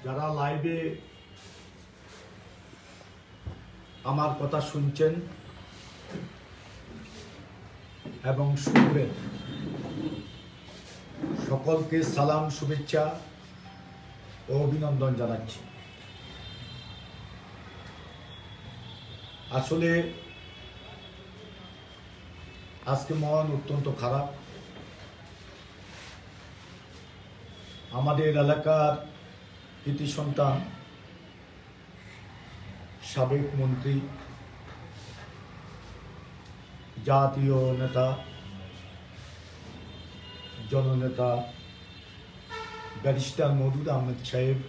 যারা লাইভে আমার কথা শুনছেন এবং শুনবেন, সকলকে সালাম, শুভেচ্ছা ও অভিনন্দন জানাচ্ছি। আসলে আজকে মন অত্যন্ত খারাপ। আমাদের এলাকার কৃতি সন্তান, সাবেক মন্ত্রী, জাতীয় নেতা, জননেতা ব্যারিস্টার মওদুদ আহমেদ সাহেব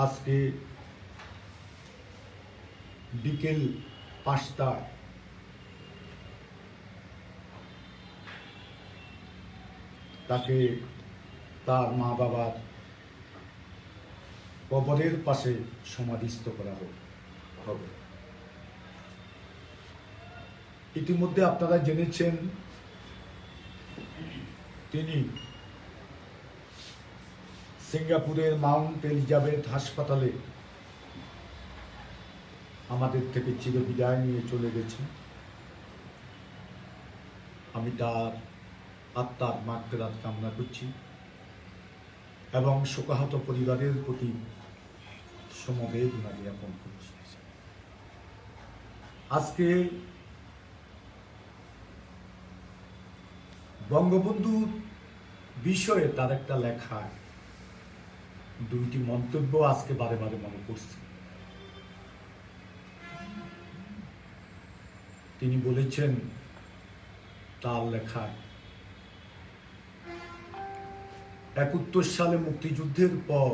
আজকে বিকেল 5টায় তাকে তার মা বাবার কবরের পাশে সমাধিস্থ করা হবে। ইতিমধ্যে আপনারা জেনেছেন তিনি সিঙ্গাপুরের মাউন্ট এলিজাবেথ হাসপাতালে আমাদের থেকে চিরবিদায় নিয়ে চলে গেছেন। আমি তার আত্মার মাগফিরাত কামনা করছি এবং শোকাহত পরিবারের প্রতি সমবেদনা জ্ঞাপন করছি। আজকে বঙ্গবন্ধুর বিষয়ে তার একটা লেখায় দুইটি মন্তব্য আজকে বারে বারে মনে পড়ছে। তিনি বলেছেন তার লেখায়, 71 সালে মুক্তিযুদ্ধের পর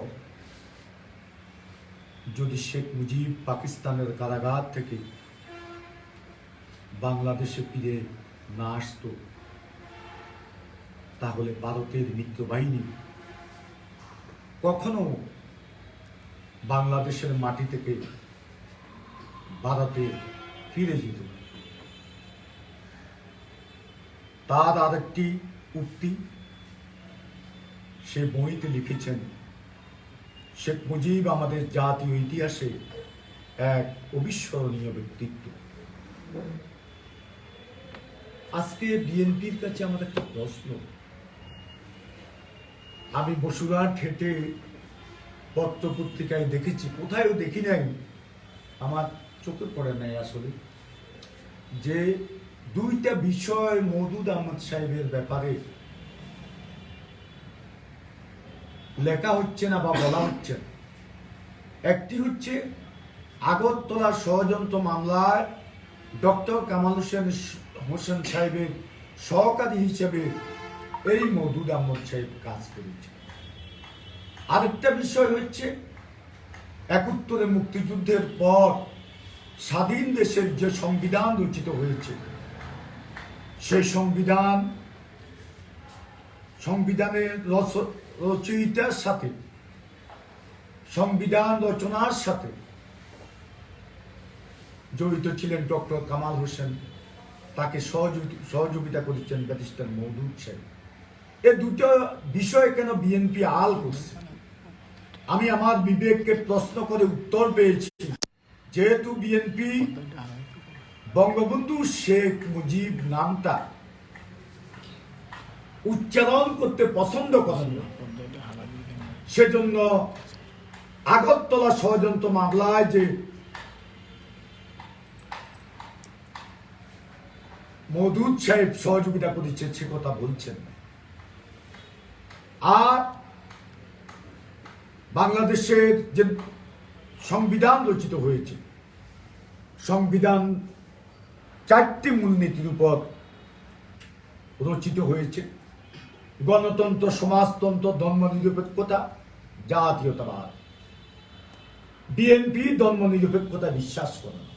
যদি শেখ মুজিব পাকিস্তানের কারাগার থেকে বাংলাদেশে ফিরে না আসত, তাহলে ভারতের মিত্রবাহিনী কখনো বাংলাদেশের মাটি থেকে ভারতে ফিরে যেত। তার আরেকটি উক্তি সে বইতে লিখেছেন, শেখ মুজিব আমাদের জাতীয় ইতিহাসে এক অবিস্মরণীয় ব্যক্তিত্ব। আজকে বিএনপির কাছে আমার একটা প্রশ্ন। আমি বসুরহাট হেঁটে পত্রপত্রিকায় দেখেছি, কোথায়ও দেখি নাই, আমার চোখে পড়ে নাই আসলে, যে দুইটা বিষয় মওদুদ আহমদ সাহেবের ব্যাপারে লেখা হচ্ছে না বা বলা হচ্ছে না। একটি হচ্ছে আগরতলা ষড়যন্ত্র মামলায় ডক্টর কামাল হোসেন সাহেবের সহকারী হিসেবে এই মওদুদ আহমদ সাহেব কাজ করেছে। আরেকটা বিষয় হচ্ছে 71 মুক্তিযুদ্ধের পর স্বাধীন দেশের যে সংবিধান রচিত হয়েছে, সেই সংবিধানের রচয়িতার সাথে, সংবিধান রচনার সাথে জড়িত ছিলেন ডক্টর কামাল হোসেন, তাকে সহযোগিতা করেছেন ব্যারিস্টার মওদুদ সাহেব। এ দুটো বিষয় কেন বিএনপি আল করছে? আমি আমার বিবেককে প্রশ্ন করে উত্তর পেয়েছি, যেহেতু বিএনপি বঙ্গবন্ধু শেখ মুজিব নামটা উচ্চারণ করতে পছন্দ করেন না, সেজন্য আগরতলা ষড়যন্ত্র মামলায় যে মওদুদ সাহেব সহযোগিতা করেছে সে কথা বলছেন। আর বাংলাদেশের যে সংবিধান রচিত হয়েছে, সংবিধান 4টি মূলনীতির উপর রচিত হয়েছে: গণতন্ত্র, সমাজতন্ত্র, ধর্মনিরপেক্ষতা, জাতীয়তাবাদ। বিএনপি ধর্মনিরপেক্ষতা বিশ্বাস করে না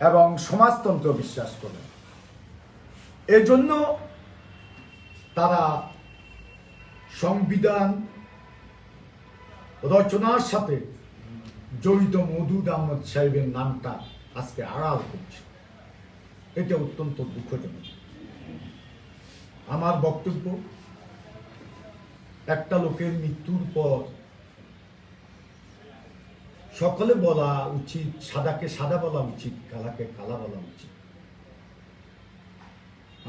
এবং সমাজতন্ত্র বিশ্বাস করে না। এজন্য তারা সংবিধান রচনার সাথে জড়িত মওদুদ আহমদ সাহেবের নামটা আজকে আড়াল করছে। এটা অত্যন্ত দুঃখজনক। আমার বক্তব্য, একটা লোকের মৃত্যুর পর সকলে বলা উচিত, সাদাকে সাদা বলা উচিত, কালাকে কালা বলা উচিত।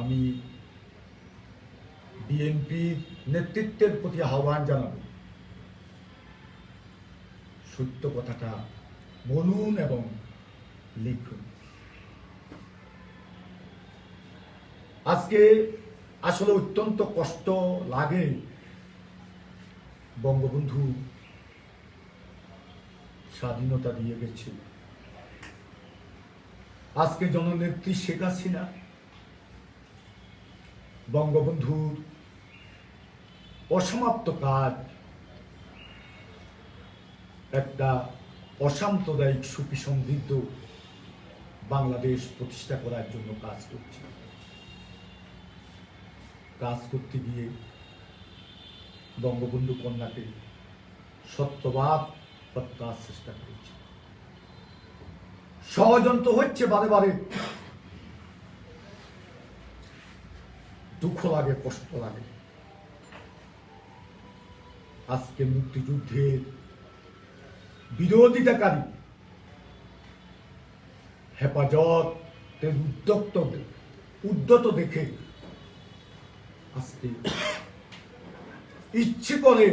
আমি বিএনপির নেতৃত্বের প্রতি আহ্বান জানাব, সত্য কথাটা বলুন এবং লিখুন। আজকে আসলে অত্যন্ত কষ্ট লাগে, বঙ্গবন্ধু স্বাধীনতা দিয়ে গেছে। আজকে জননেত্রী শেখ হাসিনা বঙ্গবন্ধুর অসমাপ্ত কাজ, একটা অসাম্প্রদায়িক সুখী সমৃদ্ধ বাংলাদেশ প্রতিষ্ঠা করার জন্য কাজ করছে। কাজ করতে গিয়ে বঙ্গবন্ধু কন্যাকে সত্যবাদ হত্যার চেষ্টা করেছে। ষড়যন্ত্র হচ্ছে বারে বারে, দুঃখ লাগে, কষ্ট লাগে। আজকে মুক্তিযুদ্ধের বিরোধিতাকারী হেফাজতের উদ্যত দেখে আজকে ইচ্ছে করে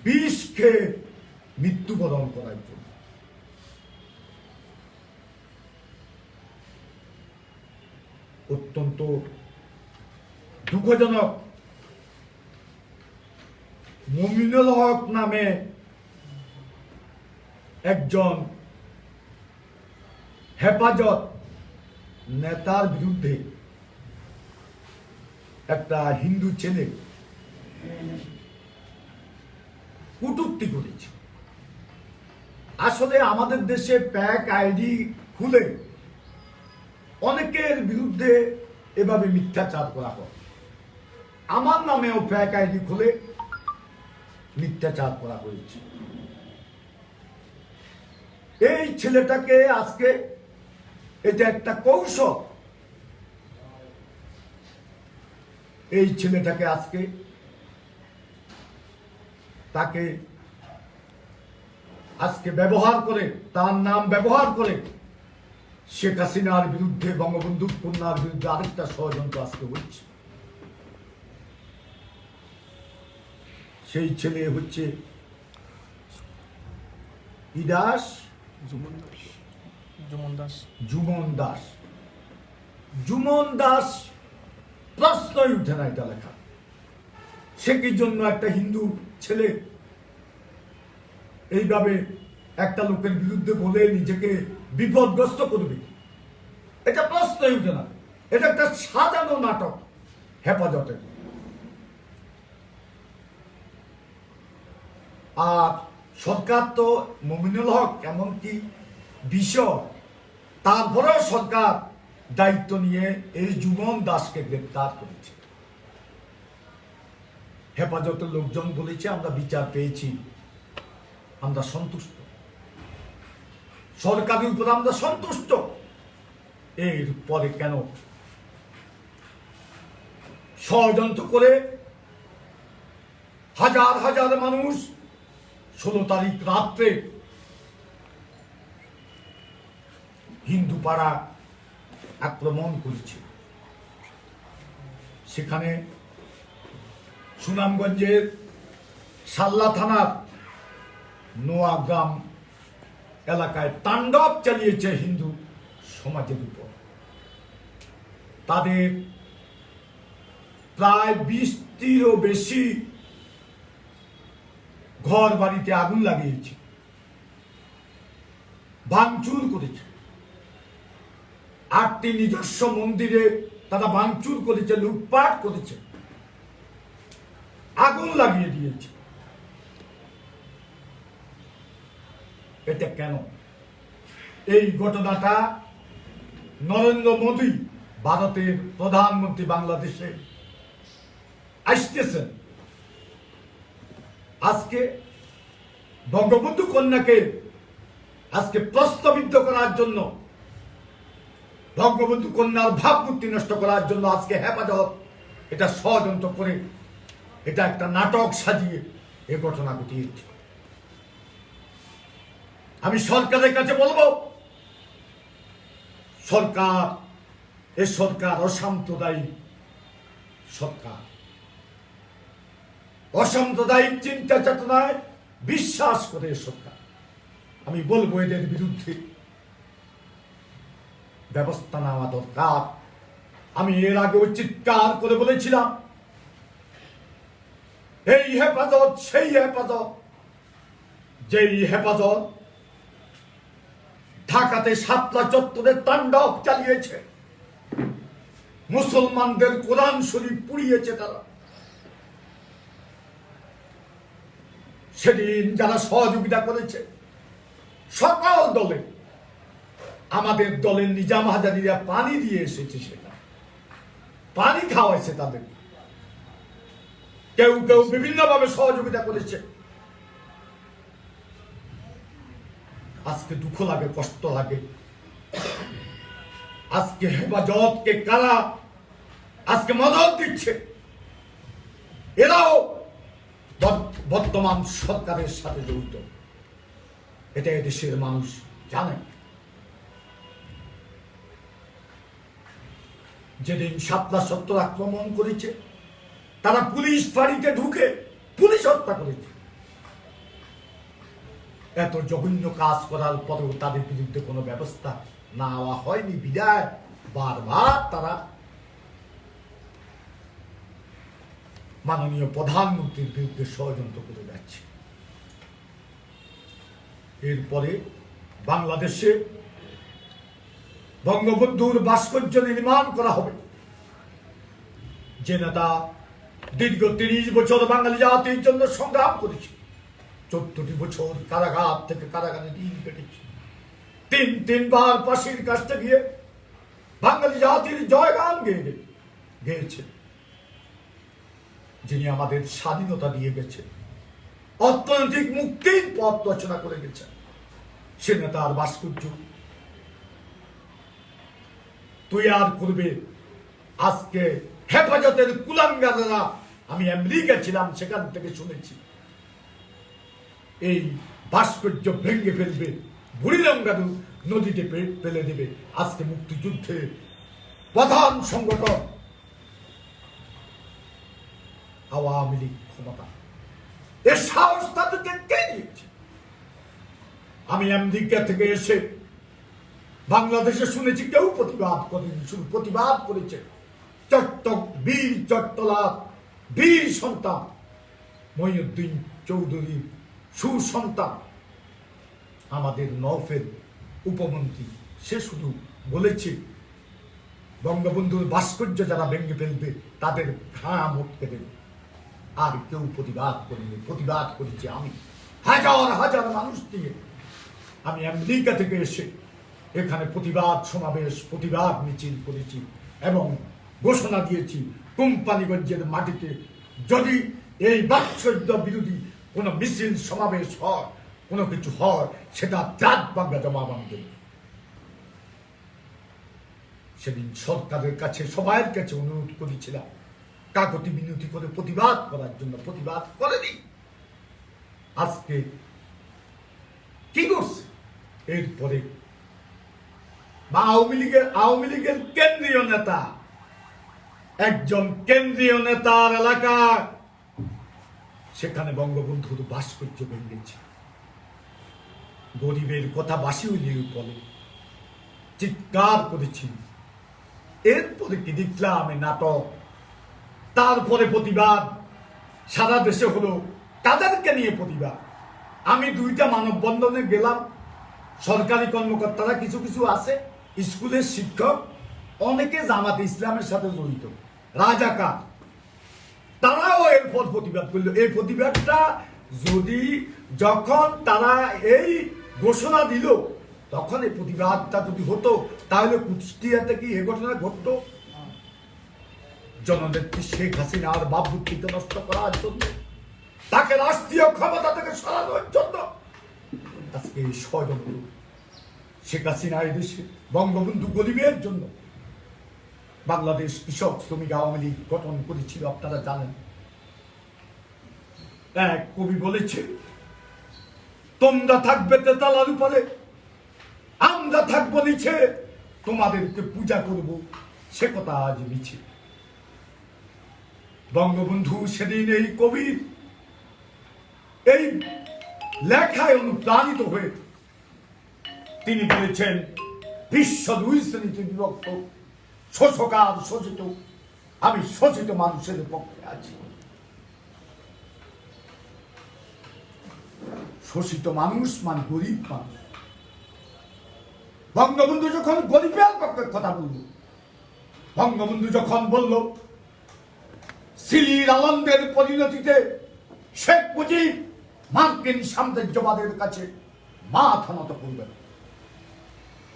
বিষ খেয়ে মৃত্যুবরণ করার জন্য। অত্যন্ত দুঃখজনক, মুমিনুল হক নামে একজন হেফাজত নেতার বিরুদ্ধে একটা হিন্দু ছেলে কটূক্তি করেছে। আসলে আমাদের দেশে প্যাক আইডি খুলে অনেকের বিরুদ্ধে এভাবে মিথ্যাচার করা হয়। আমার নামেও প্যাক আইডি খুলে মিথ্যাচার করা হয়েছে। এই ছেলেটাকে আজকে, এটা একটা কৌশল, এই ছেলেটাকে আজকে তাকে ব্যবহার করে, তার নাম ব্যবহার করে শেখ হাসিনার বিরুদ্ধে, বঙ্গবন্ধু কন্যার বিরুদ্ধে আরেকটা ষড়যন্ত্র আজকে হচ্ছে। সেই ছেলে হচ্ছে জুমন দাস। প্রশ্নই উঠে না এটা লেখা। সে কি জন্য একটা হিন্দু ছেলে এইভাবে একটা লোকের বিরুদ্ধে বলে নিজেকে বিপদগ্রস্ত করবে? এটা প্রশ্নই উঠে না। এটা একটা সাজানো নাটক হেফাজতের। আর সরকার তো মুমিনুল হক এমনকি বিষয়, তারপরেও সরকার দায়িত্ব নিয়ে এই জুমন দাসকে গ্রেপ্তার করেছে। হেফাজতের লোকজন বলেছে আমরা বিচার পেয়েছি, আমরা সন্তুষ্ট, সরকারের উপর আমরা সন্তুষ্ট। এর পরে কেন ষড়যন্ত্র করে হাজার হাজার মানুষ 16 তারিখ রাত্রে হিন্দু পাড়া আক্রমণ করেছে? সেখানে সুনামগঞ্জের সাল্লা থানার নোয়াগ্রাম এলাকায় তাণ্ডব চালিয়েছে হিন্দু সমাজের উপর। তাদের প্রায় 20টিরও বেশি ঘর বাড়িতে আগুন লাগিয়েছে, ভাঙচুর করেছে। 8টি নিজস্ব মন্দিরে তারা ভাঙচুর করেছে, লুটপাট করেছে, আগুন লাগিয়ে দিয়েছে। এটা কেন? এই ঘটনাটা নরেন্দ্র মোদী, ভারতের প্রধানমন্ত্রী, বাংলাদেশে আসতেছেন। আজকে বঙ্গবন্ধু কন্যাকে আজকে প্রশ্নবিদ্ধ করার জন্য, বঙ্গবন্ধু কন্যার ভাবমূর্তি নষ্ট করার জন্য আজকে হেফাজত এটা ষড়যন্ত্র করে এটা একটা নাটক সাজিয়ে এ ঘটনা ঘটিয়েছে। আমি সরকারের কাছে বলবো, সরকার অসাম্প্রদায়িক সরকার, অসাম্প্রদায়িক চিন্তা চেতনায় বিশ্বাস করে সরকার। আমি বলবো এদের বিরুদ্ধে ব্যবস্থা নেওয়া দরকার। আমি এর আগে চিৎকার করে বলেছিলাম, এই হেফাজত সেই হেফাজত, যেই হেফাজত ঢাকাতে শাপলা চত্বরে তাণ্ডব চালিয়েছে, মুসলমানদের কোরআন শরীফ পুড়িয়েছে তারা। সেদিন যারা সহযোগিতা করেছে সকল দলে, আমাদের দলের নিজাম হাজারীরা পানি দিয়ে এসেছে, সেটা পানি খাওয়াইছে তাদের। কেউ কেউ বিভিন্ন ভাবে সহযোগিতা করেছে। আজকে দুঃখ লাগে, কষ্ট লাগে। আজকে হেফাজতকে কারা আজকে মদত দিচ্ছে, এরাও বর্তমান সরকারের সাথে জড়িত। এটা এদেশের মানুষ জানে। যেদিন শাপলা চত্বর আক্রমণ করেছে, তারা পুলিশ বাড়িতে ঢুকে পুলিশ হত্যা করেছে। এত জঘন্য কাজ করার পরেও তাদের বিরুদ্ধে কোনো ব্যবস্থা নেওয়া হয়নি বিদায় বারবার তারা মাননীয় প্রধানমন্ত্রীর বিরুদ্ধে ষড়যন্ত্র করে যাচ্ছে। এরপরে বাংলাদেশে বঙ্গবন্ধুর ভাস্কর্য নির্মাণ করা হবে। যে নেতা দীর্ঘ 30 বছর বাঙালি জাতির জন্য সংগ্রাম করেছে, 14টি বছর কারাগার থেকে কারাগারে দিন কেটেছে, তিনবার ফাঁসির কাছে গিয়ে বাঙালি জাতির জয়গান গেয়েছে, যিনি আমাদের স্বাধীনতা দিয়ে গেছে, অর্থনৈতিক মুক্তির পথ রচনা করে গেছেন, সে নেতার ভাস্কর্য তৈয়ার করবে আজকে হেফাজতের কুলাঙ্গারেরা। আমি আমেরিকা ছিলাম, সেখান থেকে শুনেছি এই ভাস্কর্য ভেঙে ফেলবে, বুড়িগঙ্গা নদীতে ফেলে দেবে। আজকে মুক্তিযুদ্ধের প্রধান সংগঠন আওয়ামী লীগ ক্ষমতা, এর সাহস তাদেরকে কে দিয়েছে? আমি আমেরিকা থেকে এসে বাংলাদেশে শুনেছি কেউ প্রতিবাদ করেনি, শুধু প্রতিবাদ করেছে বীর চট্টলার বীর সন্তান মহিউদ্দিন চৌধুরী সুসন্তান আমাদের নওফেল উপমন্ত্রী। সে শুধু বলেছে বঙ্গবন্ধুর ভাস্কর্য যারা ভেঙে ফেলবে তাদের ঘাম উঠতে দেবে। আর কেউ প্রতিবাদ করেনি। প্রতিবাদ করেছি আমি, হাজার হাজার মানুষ দিয়ে। আমি আমেরিকা থেকে এসে এখানে প্রতিবাদ সমাবেশ, প্রতিবাদ মিছিল করেছি এবং ঘোষণা দিয়েছি কোম্পানিগঞ্জের মাটিতে যদি এই ভাস্কর্য বিরোধী কোনো মিছিল সমাবেশ হয়, কোনো কিছু হয়, সেটা জাত বাংলা জমাবান দেবে। সেদিন সরকারের কাছে সবাইয়ের কাছে অনুরোধ করেছিলাম কাকতি বিনতি করে প্রতিবাদ করার জন্য, প্রতিবাদ করেনি। আজকে কি করছে? এরপরে আওয়ামী লীগের কেন্দ্রীয় নেতা, একজন কেন্দ্রীয় নেতার এলাকা, সেখানে বঙ্গবন্ধুর ভাস্কর্য ভেঙেছে। গরিবের কথা বাসি উলিয়ে বলে চিৎকার করেছি। এরপরে কি দেখলাম আমি নাটক, তারপরে প্রতিবাদ সারা দেশে হলো। তাদেরকে নিয়ে প্রতিবাদ। আমি 2টা মানববন্ধনে গেলাম। সরকারি কর্মকর্তারা কিছু কিছু আছে, স্কুলের শিক্ষক, অনেকে জামাতে ইসলামের সাথে জড়িত, রাজাকার, তারাও এরপর প্রতিবাদ করলো। এই প্রতিবাদটা যদি যখন তারা এই ঘোষণা দিল, তখন এই প্রতিবাদটা যদি হতো, তাহলে কুষ্টিয়াতে কি এ ঘটনা ঘটতো? জননেত্রী শেখ হাসিনার ভাবমূর্তিকে নষ্ট করার জন্য, তাকে রাষ্ট্রীয় ক্ষমতা থেকে সরানোর জন্য আজকে এই ষড়যন্ত্র। শেখ হাসিনা এই দেশে বঙ্গবন্ধু গরিবের জন্য বাংলাদেশ কৃষক শ্রমিক আওয়ামী লীগ গঠন করেছিল, আপনারা জানেন। এক কবি বলেছে, তোমরা থাকবে তেতালার উপরে, আমরা থাকবো নিচে, তোমাদেরকে পূজা করব, সে কথা আজ মিছে। বঙ্গবন্ধু সেদিন এই কবির এই লেখায় অনুপ্রাণিত হয়ে তিনি বলেছেন, বিশ্ব দুই শ্রেণীতে বিভক্ত, শোষক আর শোষিত, আমি শোষিত মানুষের পক্ষে আছি। শোষিত মানুষ মানে গরিব মানুষ। বঙ্গবন্ধু যখন গরিবের পক্ষে কথা বলল, বঙ্গবন্ধু যখন বলল সিলির আনন্দের পরিণতিতে শেখ মুজিব মার্কিন সাম্রাজ্যবাদের কাছে মাথা নত করবেন,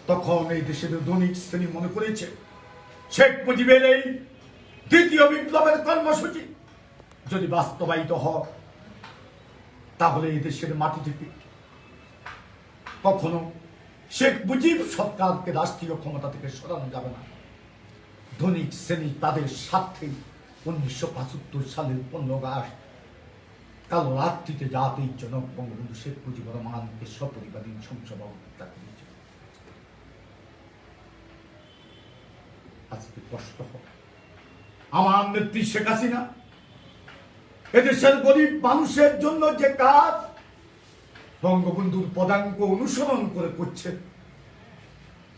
তখন এই দেশের ধনিক শ্রেণী মনে করেছে শেখ মুজিবের এই দ্বিতীয় বিপ্লবের কর্মসূচি যদি বাস্তবায়িত হয়, তাহলে এই দেশের মাটি থেকে কখনো শেখ মুজিব সরকারকে রাষ্ট্রীয় ক্ষমতা থেকে সরানো যাবে না। ধনিক শ্রেণী তাদের স্বার্থে 1975 সালের 15 আগস্ট কালো রাত্রিতে জাতির জনক বঙ্গবন্ধু শেখ মুজিবুর রহমানকে সপরিবারী সংসদ হত্যা করেছে। আজকে কষ্ট হবে। আমার নেত্রী শেখ হাসিনা এদেশের গরিব মানুষের জন্য যে কাজ বঙ্গবন্ধুর পদাঙ্ক অনুসরণ করে করছে,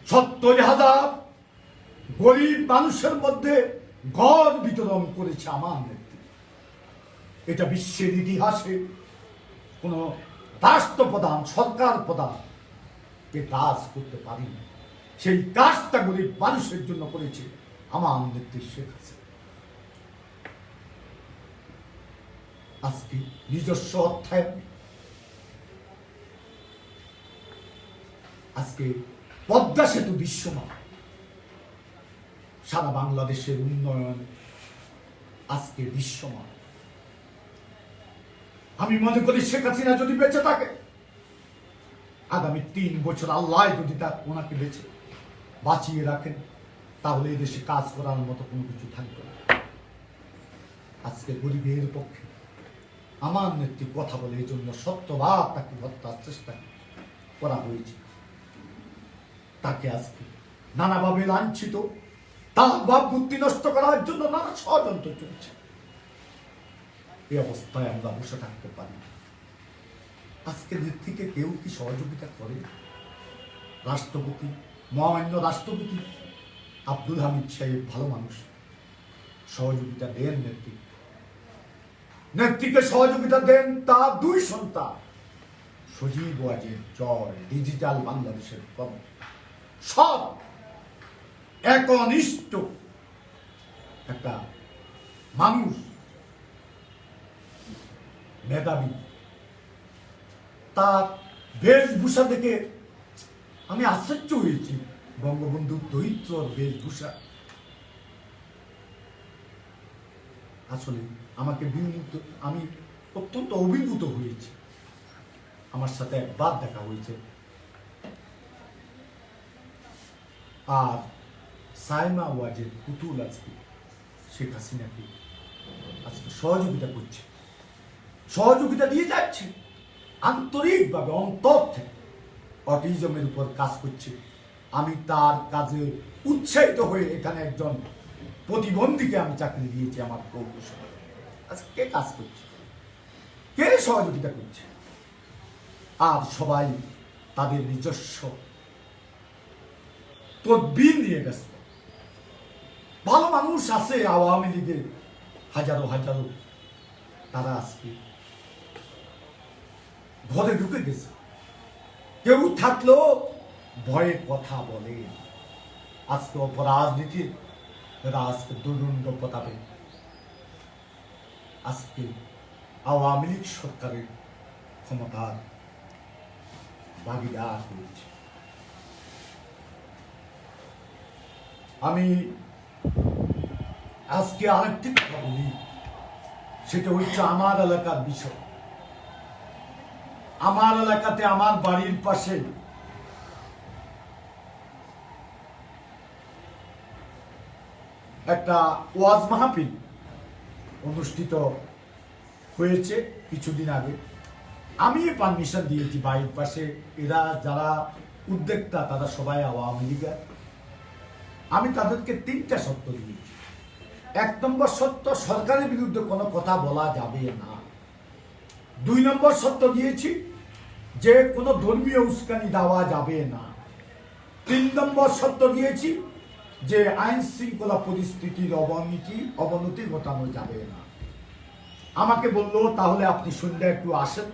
70,000 গরিব মানুষের মধ্যে ঘর বিতরণ করেছে আমার নেত্রী। এটা বিশ্বের ইতিহাসে কোন রাষ্ট্রপ্রধান, সরকার প্রধান এ কাজ করতে পারেনি। সেই কাজটা গরিব মানুষের জন্য করেছে আমার নেত্রী শেখ হাসিনা। আজকে নিজস্ব অর্থায়ন, আজকে পদ্মা সেতু দৃশ্যমান, সারা বাংলাদেশের উন্নয়ন আজকে দৃশ্যমান। আমি মনে করি শেখ হাসিনা যদি বেঁচে থাকে, আগামী 3 বছর আল্লাহ যদি ওনাকে বাঁচিয়ে রাখেন, তাহলে এই দেশে কাজ করার মতো কোনো কিছু থাকবে না। আজকে গরিবের পক্ষে আমার নেত্রী কথা বলে, এই জন্য সত্যবাদ তাকে হত্যার চেষ্টা করা হয়েছে। তাকে আজকে নানাভাবে লাঞ্ছিত, তার ভাবমূর্তি নষ্ট করার জন্য নানা ষড়যন্ত্র চলছে। এই অবস্থায় আমরা বসে থাকতে পারি। আজকে নেত্রীকে কেউ কি সহযোগিতা করে? রাষ্ট্রপতি, মহামান্য রাষ্ট্রপতি আব্দুল হামিদ সাহেব ভালো মানুষ, সহযোগিতা দেন নেত্রী। নেত্রীকে সহযোগিতা দেন তার 2 সন্তান সজীব ওয়াজেদ জয়, ডিজিটাল বাংলাদেশের কর্ম, সব একনিষ্ঠ একটা মানুষ, মেধাবী। তার বেশভূষা দেখে আমি আশ্চর্য হয়েছি। বঙ্গবন্ধুর দরিদ্র বেশভূষা আসলে আমাকে আমি অত্যন্ত অভিভূত হয়েছি। আমার সাথে একবার দেখা হয়েছে। আর সাইমা ওয়াজেদ পুতুল আজকে শেখ হাসিনাকে আজকে সহযোগিতা করছে, সহযোগিতা দিয়ে যাচ্ছে আন্তরিকভাবে, অন্তর থেকে অটিজমের উপর কাজ করছে। আমি তার কাজে উৎসাহিত হয়ে এখানে একজন প্রতিবন্ধীকে আমি চাকরি দিয়েছি আমার কৌশল। আজকে কে কাজ করছে, কে সহযোগিতা করছে? আর সবাই তাদের নিজস্ব তদবির নিয়ে ব্যস্ত। ভালো মানুষ আছে আওয়ামী লীগের হাজারো হাজারো, তারা আজকে ঘরে ঢুকে গেছে। কেউ থাকলেও ভয়ে কথা বলে। আজকে অপরাজনীতির আজকে দুর্দণ্ড প্রতাপে আজকে আওয়ামী লীগ সরকারের ক্ষমতার ভাগিদার হয়েছে। আমি আজকে আরেকটি কথা বলি, সেটা হচ্ছে আমার এলাকার বিষয়। আমার এলাকাতে আমার বাড়ির পাশে একটা ওয়াজ মাহফিল অনুষ্ঠিত হয়েছে কিছুদিন আগে। আমি পারমিশন দিয়েছি বাড়ির পাশে এরা যারা উদ্যোক্তা তারা সবাই আওয়ামী লীগের। আমি তাদেরকে 3টা শর্ত দিয়েছি। 1 নম্বর শর্ত, সরকারের বিরুদ্ধে কোনো কথা বলা যাবে না। 2 নম্বর শর্ত দিয়েছি যে কোনো ধর্মীয় উস্কানি দেওয়া যাবে না। 3 নম্বর শর্ত দিয়েছি যে আইন শৃঙ্খলা পরিস্থিতির অবনতি ঘটানো যাবে না। আমাকে বললো তাহলে আপনি সন্ধ্যা একটু আসেন,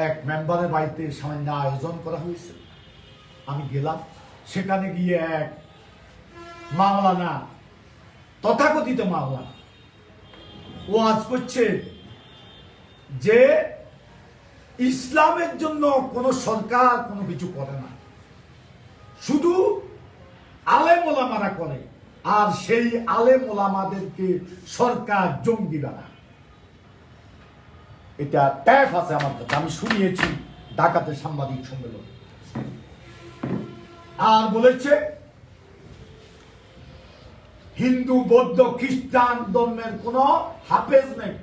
এক মেম্বারের বাড়িতে সামান্য আয়োজন করা হয়েছে। আমি গেলাম, সেখানে গিয়ে এক মাওলানা, তথাকথিত মাওলানা, ও আজ করছে যে ইসলামের জন্য কোনো সরকার কোনো কিছু করে না, শুধু আলেম ওলামারা করে, আর সেই আলেম ওলামাদেরকে সরকার জঙ্গি বানায়। এটা ট্যাপ আছে আমার কাছে, আমি শুনিয়েছি ঢাকাতে সাংবাদিক সম্মেলন। আর বলেছে হিন্দু বৌদ্ধ খ্রিস্টান ধর্মের কোনো হাফেজ নেই,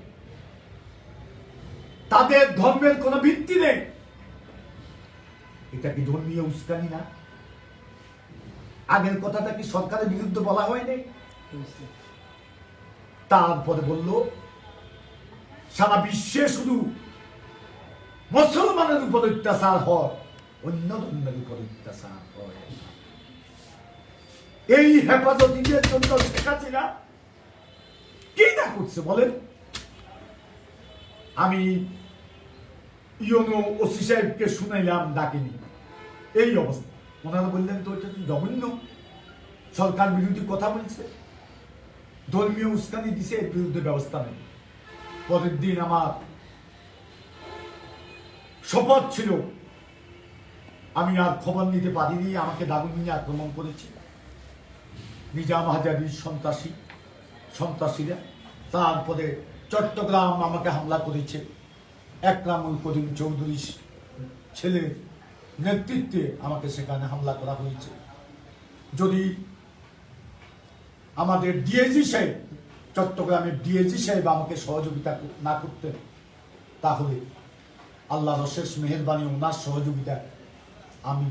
তাদের ধর্মের কোনো ভিত্তি নেই। এটা কি ধর্মীয় উস্কানি না? আগের কথাটা কি সরকারের বিরুদ্ধে বলা হয়নি? তারপরে বলল সারা বিশ্বে শুধু মুসলমানের উপর অত্যাচার হয়, অন্য ধর্মের উপর অত্যাচার হয়। এই হেফাজতিদের জন্য শেখ হাসিনা কি না করছে বলেন? আমি ইউনো ওসি সাহেবকে শুনাইলাম, ডাকিনি, এই অবস্থা। ওনারা বললেন তো এটা জঘন্য, সরকার বিরোধী কথা বলছে, ধর্মীয় উস্কানি দিছে, এর বিরুদ্ধে ব্যবস্থা নেই। পরের দিন আমার শপথ ছিল, আমি আর খবর নিতে পারিনি, আমাকে দারুণ নিয়ে আক্রমণ করেছে নিজাম হাজারির সন্ত্রাসীরা। তারপরে চট্টগ্রাম আমাকে হামলা করেছে একরামুল করিম চৌধুরী ছেলের নেতৃত্বে, আমাকে সেখানে হামলা করা হয়েছে। যদি আমাদের ডিএজি সাহেব, চট্টগ্রামের ডিএজি সাহেব আমাকে সহযোগিতা না করতেন, তাহলে আল্লাহর অশেষ মেহেরবানি, ওনার সহযোগিতা আমি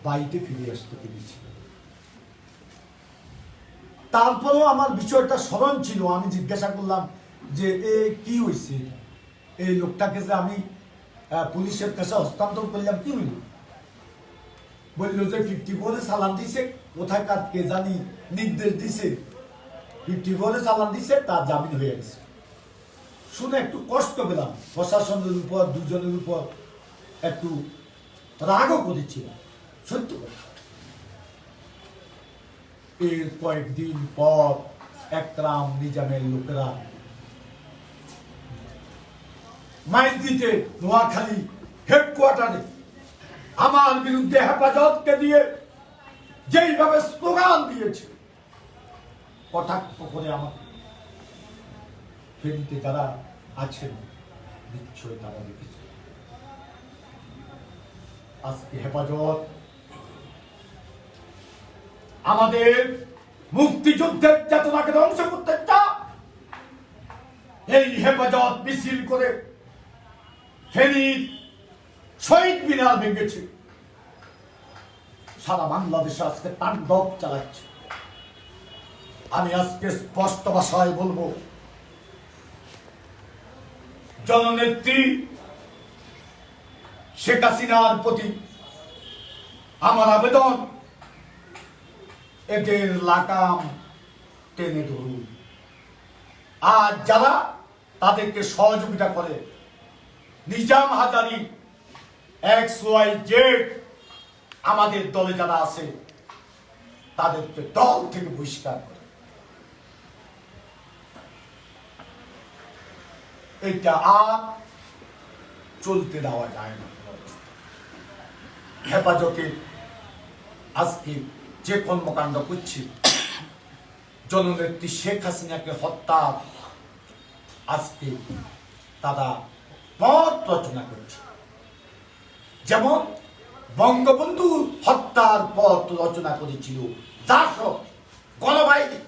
বাড়িতে ফিরে আসতে পেরেছি। তারপরেও আমার বিষয়টা স্মরণ ছিল। আমি জিজ্ঞাসা করলাম যে কি হয়েছে, এই লোকটাকে যে আমি পুলিশের কাছে হস্তান্তর করলাম, কি হইল? বললো যে 54 চালান দিছে, কোথাকার কে জানি নির্দেশ দিছে, 54 চালান দিছে, তার জামিন হয়ে গেছে। শুনে একটু কষ্ট পেলাম, প্রশাসনের উপর, দুজনের উপর একটু রাগও করেছিল, সত্য কথা। এর কয়েকদিন পর একরাম নিজামের লোকেরা মাইজদিতে, নোয়াখালী হেডকোয়ার্টারে আমার বিরুদ্ধে হেফাজতকে দিয়ে যেইভাবে স্লোগান দিয়েছে, কটাক্ষ করে আমাকে, ফেনীতে যারা আছেন নিশ্চয় তারা দেখেছে। আজকে হেফাজত আমাদের মুক্তিযুদ্ধের চেতনাকে ধ্বংস করতে চায়। এই হেফাজত মিছিল করে ফেনীর শহীদ মিনার ভেঙেছে, সারা বাংলাদেশে আজকে তাণ্ডব চালাচ্ছে। আমি আজকে স্পষ্ট ভাষায় বলবো, জননেত্রী শেখ হাসিনার প্রতি আমার আবেদন, এদের লাগাম টেনে ধরুন। আর যারা তাদেরকে সহযোগিতা করে, নিজাম হাজারি XYZ আমাদের দলে যারা আছে, তাদেরকে দল থেকে বহিষ্কার করে। এটা আর চলতে দেওয়া যায় না। হেফাজতে আজকে যে কর্মকাণ্ড করছে, জননেত্রী শেখ হাসিনাকে হত্যা, আজকে তারা পথ রচনা করছে। যেমন বঙ্গবন্ধু হত্যার পথ রচনা করেছিল গণবাহিনী।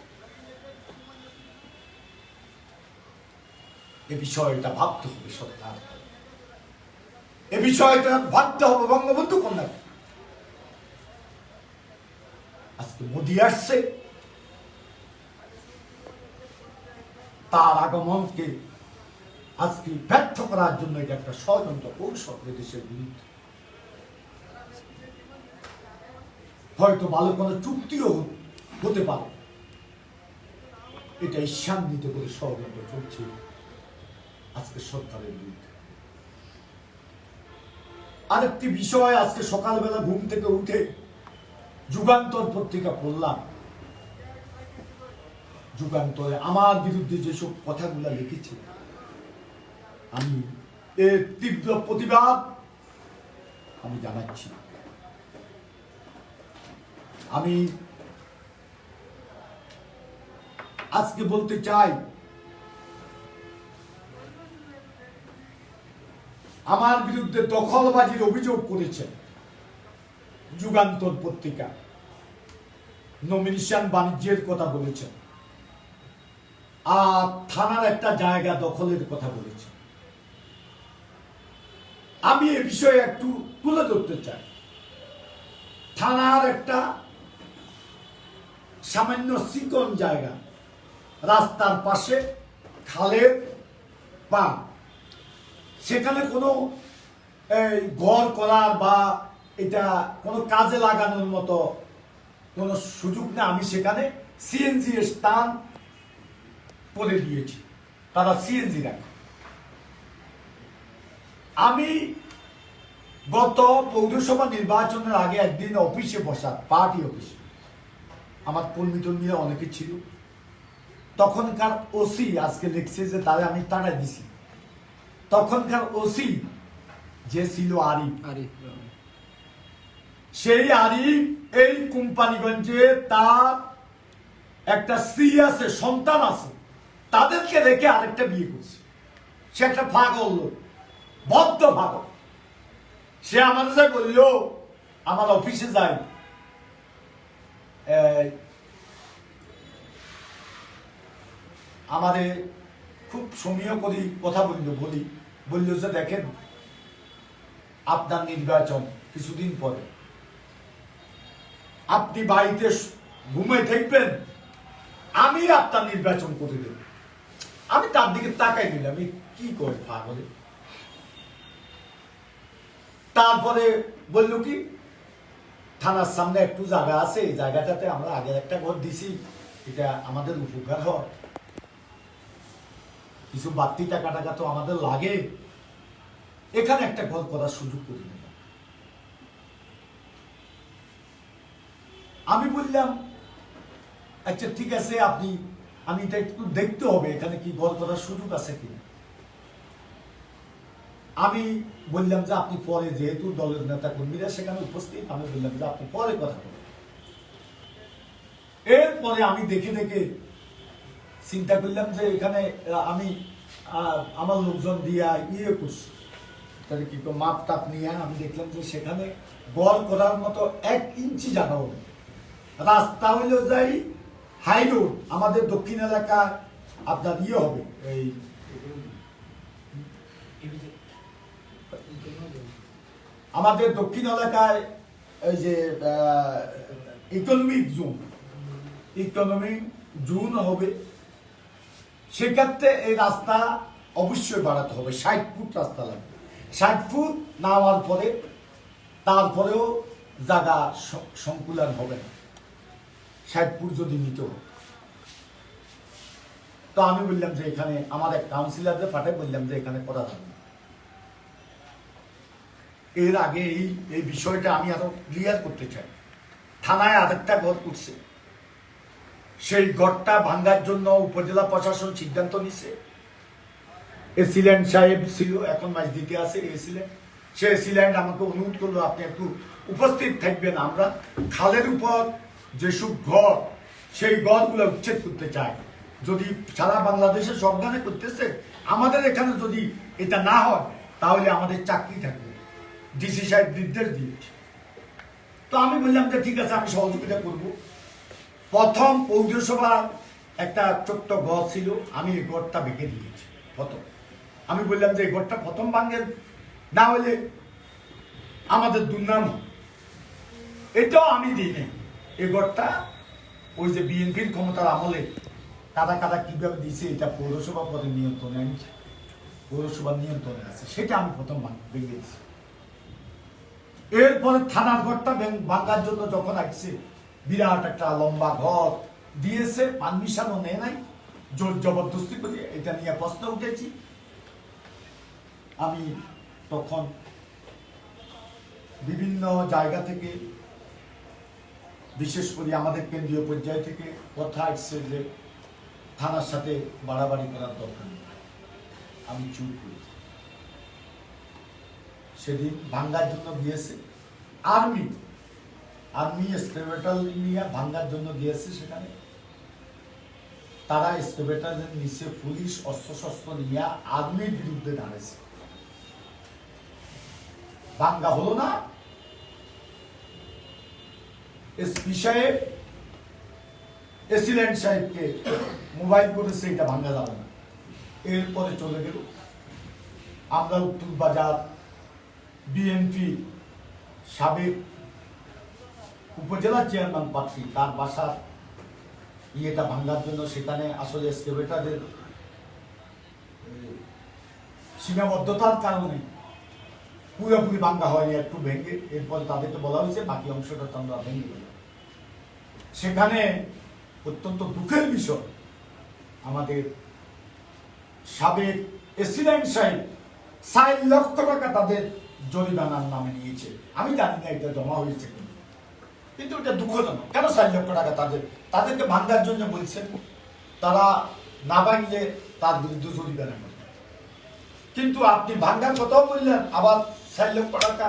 এ বিষয়টা ভাবতে হবে সরকার, এ বিষয়টা ভাবতে হবে বঙ্গবন্ধু কন্যা। আজকে মোদী আসছে, তার আগমনকে আজকে ব্যর্থ করার জন্য এটা একটা ষড়যন্ত্র কৌশল দেশের বিরুদ্ধে। হয়তো ভালো কোনো চুক্তিও হতে পারে, এটা ঈর্ষান্বিত করে ষড়যন্ত্র চলছে আজকে সরকারের বিরুদ্ধে। আরেকটি বিষয়, আজকে সকালবেলা ঘুম থেকে উঠে যুগান্তর পত্রিকা পড়লাম। যুগান্তরে আমার বিরুদ্ধে যেসব কথাগুলো লিখেছে, আমি এর তীব্র প্রতিবাদ আমি জানাচ্ছি। আমি আজকে বলতে চাই, আমার বিরুদ্ধে দখলবাজির অভিযোগ করেছেন যুগান্তর পত্রিকা, নমিনেশন বাণিজ্যের কথা বলেছেন, আর থানার একটা জায়গা দখলের কথা বলেছেন। আমি এ বিষয়ে একটু তুলে ধরতে চাই। থানার একটা সামান্য চিকন জায়গা, রাস্তার পাশে খালের পা, সেখানে কোনো ঘর করার বা এটা কোনো কাজে লাগানোর মতো কোনো সুযোগ না। আমি সেখানে সিএনজি স্থান করে দিয়েছি, তারা সিএনজি রাখে। আমি গত পৌরসভা নির্বাচনের আগে একদিন অফিসে বসা, পার্টি অফিসে, আমার কর্মী টর্মীরা অনেকে ছিল। তখনকার ওসি আজকে লিখছে যে তারা আমি তাড়াই দিছি। তখনকার ওসি যে ছিল আরিফ, সেই আরিফ এই কোম্পানিগঞ্জে তার একটা স্ত্রী আছে, সন্তান আছে, তাদেরকে রেখে আরেকটা বিয়ে করছে। সে একটা পাগল লোক, বদ্ধ পাগল। সে আমাদের সাথে বলল, আমার অফিসে যাই, আমাদের খুব সমীহ করি কথা বলল যে দেখেন, আপনার নির্বাচন কিছুদিন পরে, আপনি বাড়িতে ঘুমে থাকবেন, আমি আপনার নির্বাচন করে দেব। আমি তার দিকে তাকাই নিলাম, আমি কি করে পাগলে। তারপরে বলল কি, থানার সামনে একটু জায়গা আছে, এই জায়গাটাতে আমরা আগে একটা ঘর দিছি, এটা আমাদের উপকার হয়, কিছু বাড়তি টাকা তো আমাদের লাগে, এখানে একটা ঘর করার সুযোগ করে দিলাম। আমি বললাম আচ্ছা ঠিক আছে, আমি এটা একটু দেখতে হবে এখানে কি ঘর করার সুযোগ আছে কিনা। আমি বললাম যে আপনি পরে, যেহেতু দলের নেতা কর্মীরা সেখানে উপস্থিত, আমি বললাম যে আপনি পরে কথা বলবেন। এরপরে আমি দেখে চিন্তা করলাম যে এখানে আমি আমার লোকজন দিয়া করছি, তাহলে কি মাপ টাপ নিয়ে আমি দেখলাম যে সেখানে ঘর করার মতো 1 ইঞ্চি জায়গা হবে। রাস্তা হইল যাই হাই রোড, আমাদের দক্ষিণ এলাকা আপনার হবে, এই আমাদের দক্ষিণ এলাকায় এই যে ইকোনমিক জোন হবে, সেক্ষেত্রে এই রাস্তা অবশ্যই বাড়াতে হবে। 60 ফুট রাস্তা লাগবে। 60 ফুট না হওয়ার পরে তারপরেও জায়গা সংকুলান হবে না, 60 ফুট যদি নিত। তো আমি বললাম যে এখানে আমার এক কাউন্সিলরদের পাঠাই, বললাম যে এখানে করা যাবে না। এর আগে এই বিষয়টা আমি আরো ক্লিয়ার করতে চাই। থানায় আরেকটা ঘর করছে, সেই ঘরটা ভাঙ্গার জন্য উপজেলা প্রশাসন সিদ্ধান্ত নিছে। এসিল্যান্ড সাহেব ছিল, এখন মাঝদিকে আছে এসিল্যান্ড। সে এসিল্যান্ড আমাকে অনুরোধ করলো আপনি একটু উপস্থিত থাকবেন, আমরা খালের উপর যেসব ঘর, সেই ঘরগুলো উচ্ছেদ করতে চাই। যদি সারা বাংলাদেশে সবখানে করতেছে, আমাদের এখানে যদি এটা না হয় তাহলে আমাদের চাকরি থাকবে। ডিসি সাহেব নির্দেশ দিয়েছে। তো আমি বললাম যে ঠিক আছে, আমি সহযোগিতা করব। প্রথম পৌরসভা একটা ছোট্ট ঘর ছিল, আমি এই ঘরটা ভেঙে দিয়েছি প্রথম। আমি বললাম যে এই ঘরটা প্রথম ভাঙ্গেন, না হলে আমাদের দুর্নাম। এটাও আমি দিই না। এই ঘরটা ওই যে বিএনপির ক্ষমতার আমলে কাদা কাদা কিভাবে দিয়েছে, এটা পৌরসভা পরে নিয়ন্ত্রণে আনছে, পৌরসভার নিয়ন্ত্রণে আছে, সেটা আমি প্রথম ভেঙে দিয়েছি। এরপরে থানার ঘরটা ভাঙ্গার জন্য যখন আসছে, বিরাট একটা লম্বা ঘর দিয়েছে, পারমিশনও নেয় নাই, জোর জবরদস্তি করে এটা নিয়ে প্রশ্ন উঠেছি। আমি তখন বিভিন্ন জায়গা থেকে, বিশেষ করে আমাদের কেন্দ্রীয় পর্যায় থেকে কথা আসছে যে থানার সাথে বাড়াবাড়ি করার দরকার নেই। আমি চুপ করি। সেদিন ভাঙ্গার জন্য গিয়েছে আর্মি এক্সকেভেটর নিয়ে ভাঙ্গার জন্য গিয়েছে। সেখানে তারা এক্সকেভেটরের নিচে পুলিশ অস্ত্রশস্ত্র নিয়ে আর্মির বিরুদ্ধে দাঁড়িয়েছে। ভাঙ্গা হলো না, এসপি সাহেব এসিলেন্ট সাহেবকে মোবাইল করেছে, এটা ভাঙ্গা যাবে না। এরপরে চলে গেল। আমরা উত্তর বাজার বিএনপি সাবেক উপজেলা চেয়ারম্যান প্রার্থী, তার বাসার ইয়েটা ভাঙ্গার জন্য, সেখানে আসলে এক্সকেভেটরের সীমাবদ্ধতার কারণে পুরোপুরি ভাঙ্গা হয়নি, একটু ভেঙে। এরপরে তাদেরকে বলা হয়েছে বাকি অংশটা তো আমরা ভেঙে দেব। সেখানে অত্যন্ত দুঃখের বিষয়, আমাদের সাবেক এসিডেন্ট সাহেব 4 লক্ষ টাকা তাদের জরিমানার নামে নিয়েছে। আমি জানি না এটা জমা হয়েছে কিন্তু এটা দুঃখজনক। কেন 4 লক্ষ টাকা তাদেরকে ভাঙ্গার জন্য বলছেন? তারা না ভাঙলে তার বিরুদ্ধে জরিমানা করবে। কিন্তু আপনি ভাঙ্গার কথাও বললেন, আবার 4 লক্ষ টাকা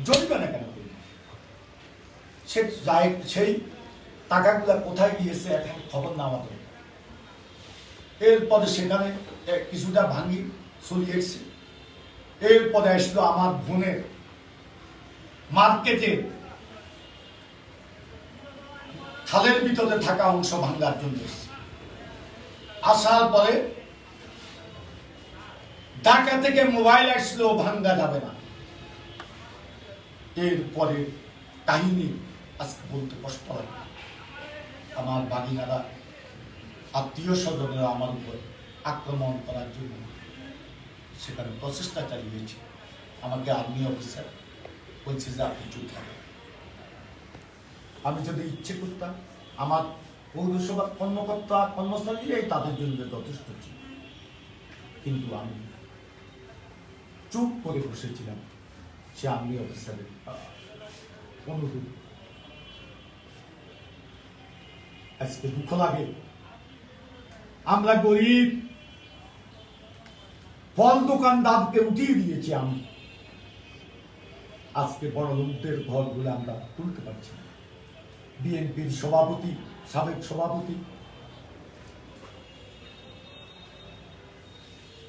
জরিমানা কেন করলেন? সেই টাকাগুলো কোথায় গিয়েছে এখন খবর নেওয়া দরকার। এরপরে সেখানে কিছুটা ভাঙি চলিয়ে এসছে। এরপরে আসলো আমার বোনের মার্কেটে খালের ভিতরে থাকা অংশ ভাঙ্গার জন্য এসছে। আসার পরে ঢাকা থেকে মোবাইল আসলো, ভাঙ্গা যাবে না। এরপরে কাহিনী আজকে বলতে কষ্ট লাগে। আমার বাগিনারা, আত্মীয় স্বজনেরা আমার উপর আক্রমণ করার জন্য সেখানে প্রচেষ্টা চালিয়েছে। আমাকে আর্মি অফিসার বলছে যে আপনি চুপ থাকেন। আমি যদি ইচ্ছে করতাম, আমার পৌরসভার কর্মকর্তা কর্মচারীরাই তাদের জন্য যথেষ্ট ছিল, কিন্তু আমি চুপ করে বসেছিলাম সে আর্মি অফিসারের অনুরোধ। আজকে দুঃখ লাগে, আমরা গরিব ফল দোকানদারকে উঠিয়ে দিয়েছি। আমি আজকে বড় লোকদের ঘরগুলো আমরা তুলতে পারছি না। বিএনপির সভাপতি, সাবেক সভাপতি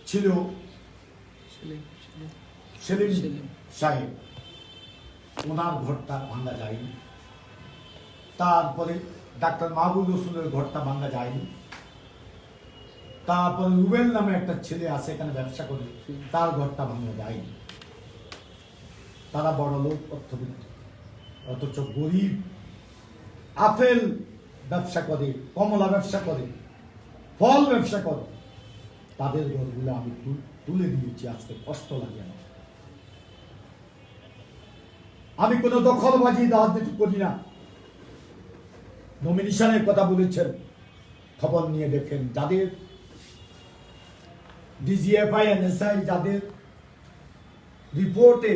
ছিল সেলিম সাহেব, ওনার ঘরটা ভাঙা যায়নি। তারপরে ডাক্তার মাহবুব রসুলের ঘরটা ভাঙা যায়নি। তারপরে রুবেল নামে একটা ছেলে আছে, এখানে ব্যবসা করে, তার ঘরটা ভাঙা যায়নি। তারা বড় লোক, অর্থবিত্ত, অথচ গরিব আপেল ব্যবসা করে, কমলা ব্যবসা করে, ফল ব্যবসা করে, তাদের ঘরগুলো আমি তুলে দিয়েছি। আজকে কষ্ট লাগে আমার। আমি কোনো দখলবাজি রাজনীতি করি না। নমিনেশনের কথা বলেছেন, খবর নিয়ে দেখেন। যাদের ডিজিএফআই এনএসআই যাদের রিপোর্টে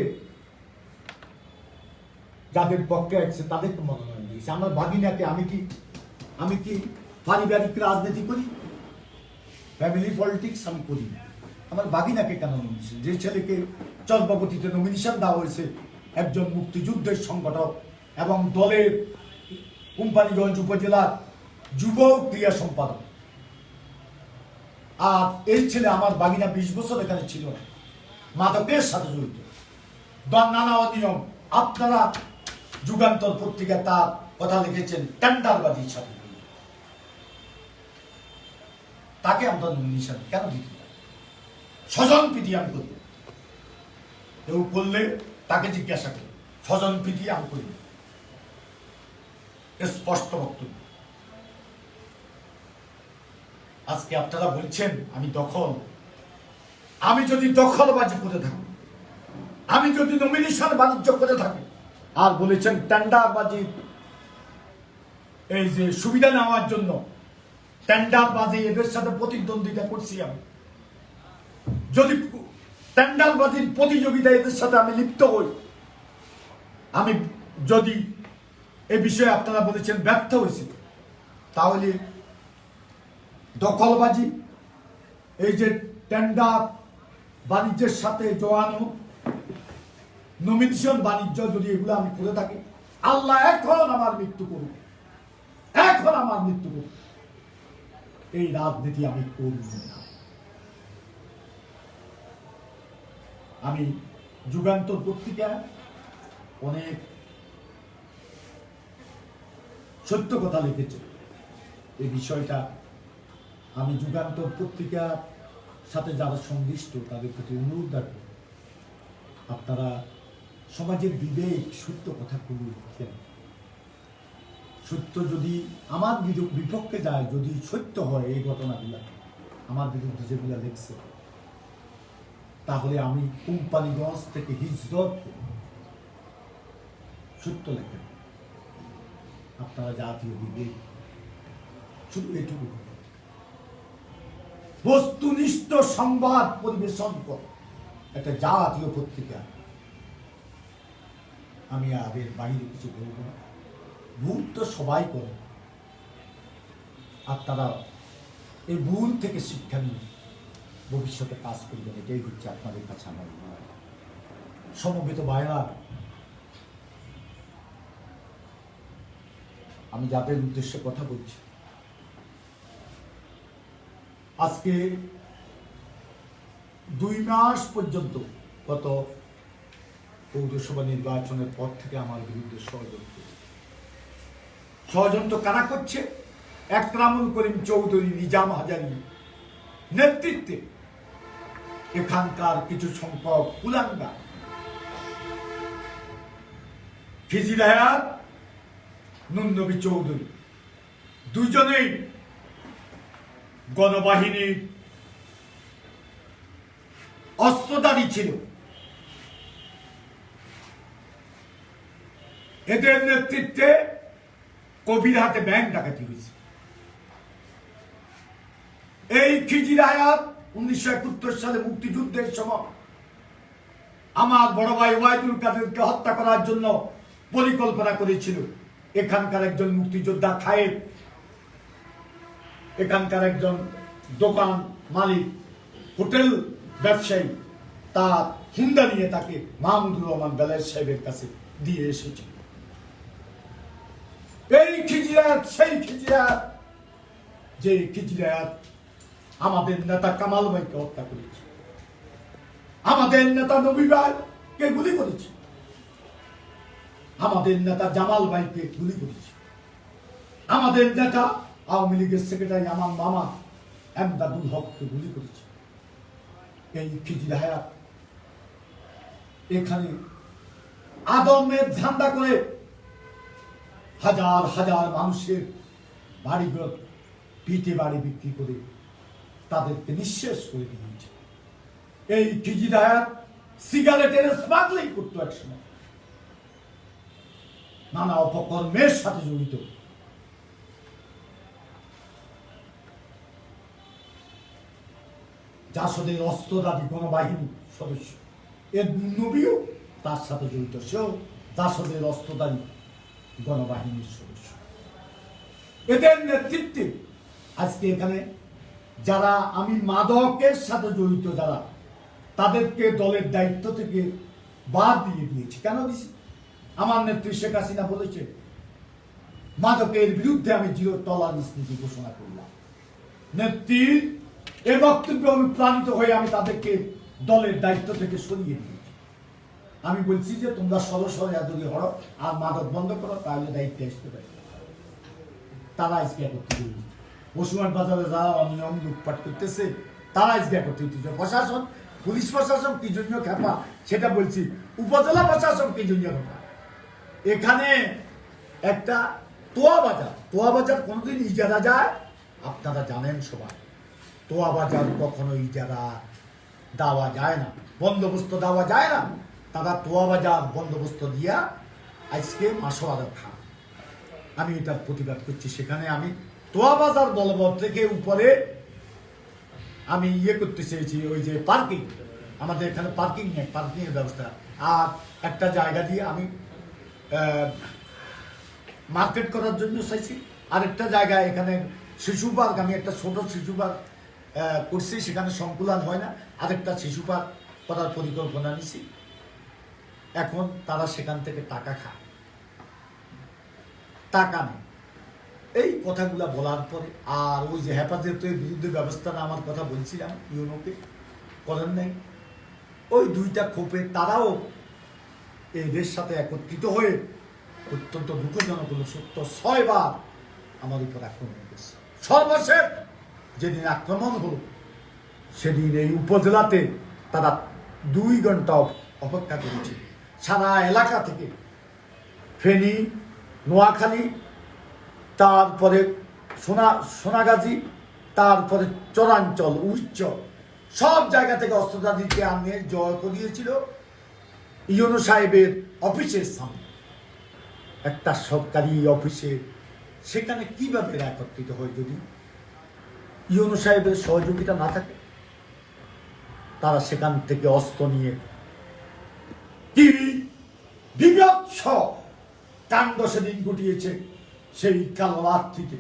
যাদের পক্ষে আছে তাদেরকে মনোনয়ন দিয়েছে। আমার ভাগিনাকে আমি কি পারিবারিক রাজনীতি করি, ফ্যামিলি পলিটিক্স আমি করি না। আমার ভাগিনাকে কেন নমিনেশন? যে ছেলেকে চর্মপতিতে নমিনেশন দেওয়া হয়েছে, একজন মুক্তিযুদ্ধের সংগঠক এবং দলের কোম্পানিগঞ্জ উপজেলার যুব ক্রিয়া সম্পাদক। আর এই ছেলে আমার বাগিনা 20 বছর এখানে ছিল না, মাদকের সাথে জড়িত, নানা অনিয়ম। আপনারা যুগান্তর পত্রিকা তার কথা লিখেছেন, টেন্ডারবাজির সাথে। তাকে আমরা নমিনেশন কেন দিতে? স্বজন প্রীতি আমি করি। কেউ করলে তাকে জিজ্ঞাসা করি, স্বজন প্রীতি আমি করি। স্পষ্ট বক্তব্য। আজকে আপনারা বলছেন আমি দখল। আমি যদি দখলবাজি করে থাকি, আমি যদি নমিনেশন বাণিজ্য করে থাকি, আর বলেছেন টেন্ডারবাজি, এই যে সুবিধা নেওয়ার জন্য টেন্ডারবাজি, এদের সাথে প্রতিদ্বন্দ্বিতা করছি আমি। যদি টেন্ডারবাজির প্রতিযোগিতা এদের সাথে আমি লিপ্ত হই, আমি যদি এই বিষয়ে আপনারা বলেছেন ব্যর্থ হয়েছি, তাহলে দখলবাজি, এই যে টেন্ডার বাণিজ্যের সাথে জড়ানো নমিনেশন বাণিজ্য, যদি এগুলো আমি করে থাকি, আল্লাহ এখন আমার মৃত্যু করুন, এখন আমার মৃত্যু করুন। এই রাজনীতি আমি করব না। আমি যুগান্তর পত্রিকা অনেক সত্য কথা লিখেছে। এই বিষয়টা আমি যুগান্তর পত্রিকার সাথে যারা সংশ্লিষ্ট তাদের প্রতি অনুরোধ রাখবো, আপনারা সমাজের বিবেক সত্য কথাগুলো লিখেন। সত্য যদি আমার বিপক্ষে যায়, যদি সত্য হয় এই ঘটনাগুলো আমার বিরুদ্ধে যেগুলো লিখছে, তাহলে আমি কোম্পানিগঞ্জ থেকে হিজরত সত্য লেখেন। আপনারা জাতীয় বিবেক, শুধু এটুকু বস্তুনিষ্ঠ সংবাদ পরিবেশন কর একটা জাতীয় পত্রিকা। আমি আর এর বাইরে কিছু বলবো না। ভুল তো সবাই করে, আর তারা এই ভুল থেকে শিক্ষা নিয়ে ভবিষ্যতে কাজ করবেন, এটাই হচ্ছে আপনাদের কাছে আমার সমবেত ভাইরা। আমি যাদের উদ্দেশ্যে কথা বলছি, আজকে 2 মাস পর্যন্ত গত পৌরসভা নির্বাচনের পর থেকে আমার বিরুদ্ধে ষড়যন্ত্র কারা করছে? একরামুল করিম চৌধুরী, নিজাম হাজারী নেতৃত্বে এখানকার কিছু সংখ্যক কুলাঙ্গা, খিজির হায়াত, নুন নবী চৌধুরী, দুজনেই গণবাহিনীর অস্ত্রধারী ছিল। এদের নেতৃত্বে কবিরহাটে ব্যাংক ডাকাতি হয়েছে। এই খিজির হায়াত 1971 সালে মুক্তিযুদ্ধের সময় আমার বড় ভাই ওয়াইদুল কাদেরকে হত্যা করার জন্য পরিকল্পনা করেছিল। এখানকার একজন মুক্তিযোদ্ধা খায়ের, এখানকার একজন দোকান মালিক, হোটেল ব্যবসায়ী, তার হুন্ডা নিয়ে তাকে মাহমুদুর রহমান বেলায়েত সাহেবের কাছে দিয়ে এসেছে। এই খিজিরাত সেই খিজিরাত, যে খিজিরাত আমাদের নেতা কামাল ভাইকে হত্যা করেছে, আমাদের নেতা নবী ভাইকে গুলি করেছে, আমাদের নেতা জামাল ভাইকে গুলি করেছে, আমাদের নেতা আওয়ামী লীগের সেক্রেটারি আমার মামা এমদাদুল হককে গুলি করেছে। এই খিজির হায়াত এখানে আদমের ধান্দা করে হাজার হাজার মানুষের বাড়িঘর পিঠে বাড়ি বিক্রি করে তাদেরকে নিঃশেষ করে দিয়েছে। এই খিজির হায়াত সিগারেটের স্মাগলিং করতো একসময়, নানা অপকর্মের সাথে জড়িত। জাসদের অস্ত্রধারী গণবাহিনী সদস্য, এর নবীও তার সাথে জড়িত, সেও জাসদের অস্ত্রধারী গণবাহিনীর সদস্য। এদের নেতৃত্বে আজকে এখানে যারা আমি মাদকের সাথে জড়িত যারা, তাদেরকে দলের দায়িত্ব থেকে বাদ দিয়ে দিয়েছি। কেন দিয়েছি? আমার নেত্রী শেখ হাসিনা বলেছে মাদকের বিরুদ্ধে আমি জিরো টলারেন্স নীতি ঘোষণা করলাম। নেত্রীর এ বক্তব্যে অনুপ্রাণিত হয়ে আমি তাদেরকে দলের দায়িত্ব থেকে সরিয়ে দিয়েছি। আমি বলছি যে তোমরা সরসরে যদি হড়ো আর মাদক বন্ধ করো, তাহলে দায়িত্বে আসতে পারে। তারা আজকে একত্রিত হয়েছে। বসুমার বাজারে যারা অনিয়ম লুটপাট করতেছে তারা আজকে একত্রিত হয়েছে। প্রশাসন, পুলিশ প্রশাসন কি জন্য খেপা সেটা বলছি, উপজেলা প্রশাসন কি জন্য খেপা। এখানে একটা তোয়া বাজার কোনোদিন ইজারা যায় আপনারা জানেন সবাই। তোয়া বাজার কখনো ইজারা দেওয়া যায় না, বন্দোবস্ত দেওয়া যায় না। তারা তোয়া বাজার বন্দোবস্ত দিয়া আজকে মাসোয়ারা খা। আমি এটার প্রতিবাদ করছি। সেখানে আমি তোয়া বাজার বলবৎ থেকে উপরে আমি করতে চেয়েছি, ওই যে পার্কিং, আমাদের এখানে পার্কিং নেই, পার্কিংয়ের ব্যবস্থা। আর একটা জায়গা দিয়ে আমি মার্কেট করার জন্য চাইছি। আরেকটা জায়গা এখানে শিশু পার্ক, আমি একটা ছোট শিশু পার্ক করছি, সেখানে সংকুলান হয় না, আরেকটা শিশু পার্ক করার পরিকল্পনা নিছি। এখন তারা সেখান থেকে টাকা খায়, টাকা নেই। এই কথাগুলা বলার পরে আর ওই যে হেফাজতের বিরুদ্ধে ব্যবস্থা নেওয়ার কথা বলছিলাম, ইউনোকে করেন নাই। ওই দুইটা ক্ষোভে তারাও এদের সাথে একত্রিত হয়ে অত্যন্ত দুঃখজনক হলো সত্য 6 বার আমার উপর আক্রমণ করেছে। সর্বশেষ যেদিন আক্রমণ হলো সেদিন এই উপজেলাতে তারা 2 ঘন্টা অপেক্ষা করেছে। সারা এলাকা থেকে ফেনী, নোয়াখালী, তারপরে সোনাগাজী, তারপরে চরাঞ্চল, উচ্চ সব জায়গা থেকে অস্ত্রধারীকে আনে জয় করিয়েছিল ইউনো সাহেবের অফিসের সামনে, একটা সরকারি অফিসে। সেখানে কিভাবে একত্রিত হয় যদি ইউনো সাহেবের সহযোগিতা না থাকে? তারা সেখান থেকে অস্ত্র নিয়ে কি বিভৎস কাণ্ড সেদিন ঘটিয়েছে। সেই কাল রাত্রিতে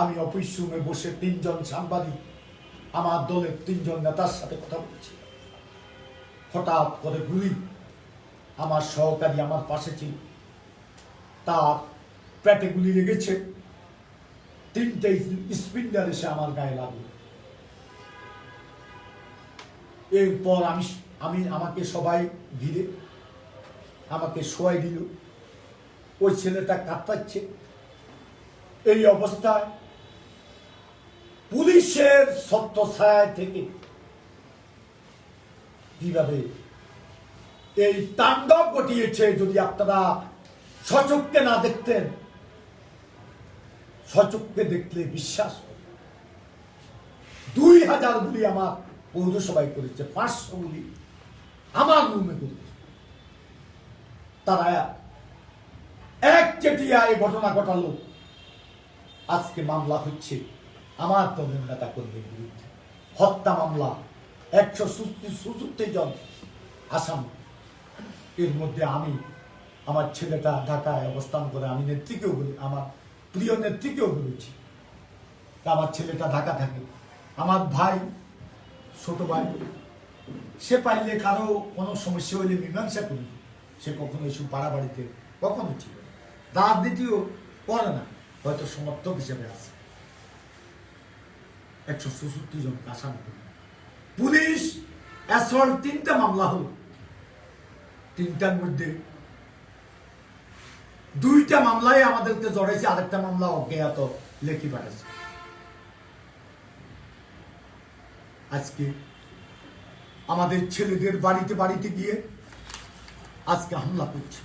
আমি অফিস রুমে বসে 3 জন সাংবাদিক, আমার দলের 3 জন নেতার সাথে কথা বলছি। হঠাৎ করে গুলি, আমার সহকারী আমার পাশে ছিল, তার পেটে গুলি লেগেছে। 3টে স্পিন্ডার এসে আমার গায়ে লাগলো। এরপর আমাকে সবাই ঘিরে আমাকে শোয়াই দিল। ওই ছেলেটা কাঁদছে। এই অবস্থায় পুলিশের ছত্রছায়া থেকে কিভাবে এই তাণ্ডব ঘটিয়েছে যদি আপনারা সচক্ষে না দেখতেন, সচক্ষে দেখলে বিশ্বাস করুন। 2000 গুলি আমার পৌরসভায় করেছে, 500 গুলি আমার রুমে করেছে। তারা একচেটিয়া এই ঘটনা ঘটালো। আজকে মামলা হচ্ছে আমার দলের নেতা কর্মীর বিরুদ্ধে, হত্যা মামলা, 167 জন আসামি। এর মধ্যে আমি, আমার ছেলেটা ঢাকায় অবস্থান করে, আমি নেত্রীকেও বলি, আমার প্রিয় নেত্রীকেও বলেছি, আমার ছেলেটা ঢাকা থাকে। আমার ভাই, ছোট ভাই, সে পাইলে কারো কোনো সমস্যা হইলে মীমাংসা করি। সে কখনো এসব বাড়াবাড়িতে কখনো ছিল না, রাজনীতিও করে না, হয়তো সমর্থক হিসেবে আছে। 167 জন আসামি। পুলিশ অ্যাসল্ট 3টা মামলা হল, 3টার মধ্যে 2টা মামলায় আমাদেরকে জড়াইছে, আরেকটা মামলা অজ্ঞাত লেখি পাঠাইছে। আজকে আমাদের ছেলেদের বাড়িতে গিয়ে আজকে হামলা করছে।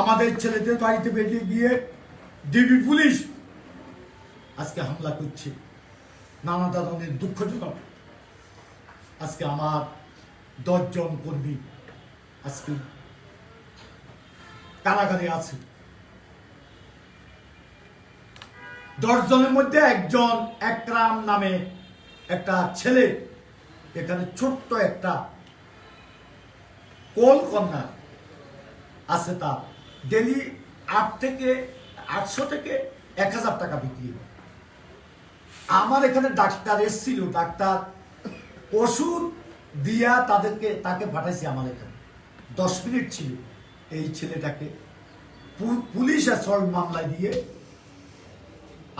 আমাদের ছেলেদের বাড়িতে বেরিয়ে গিয়ে ডিবি পুলিশ আজকে হামলা করছে। নানা ধরনের দুঃখজনক। আজকে আমার 10 জন কর্মী আজকে কারাগারে আছে। 10 জনের মধ্যে একজন একরাম নামে একটা ছেলে, এখানে ছোট্ট একটা কোল কন্যা আছে, তার ডেলি 800 থেকে 1000 টাকা বিক্রি হয়। আমার এখানে ডাক্তার এসেছিল, ডাক্তার ওষুধ দিয়া তাকে পাঠাইছি আমার এখানে। 10 মিনিট ছিল। এই ছেলেটাকে পুলিশ অ্যাসল্ট মামলায় দিয়ে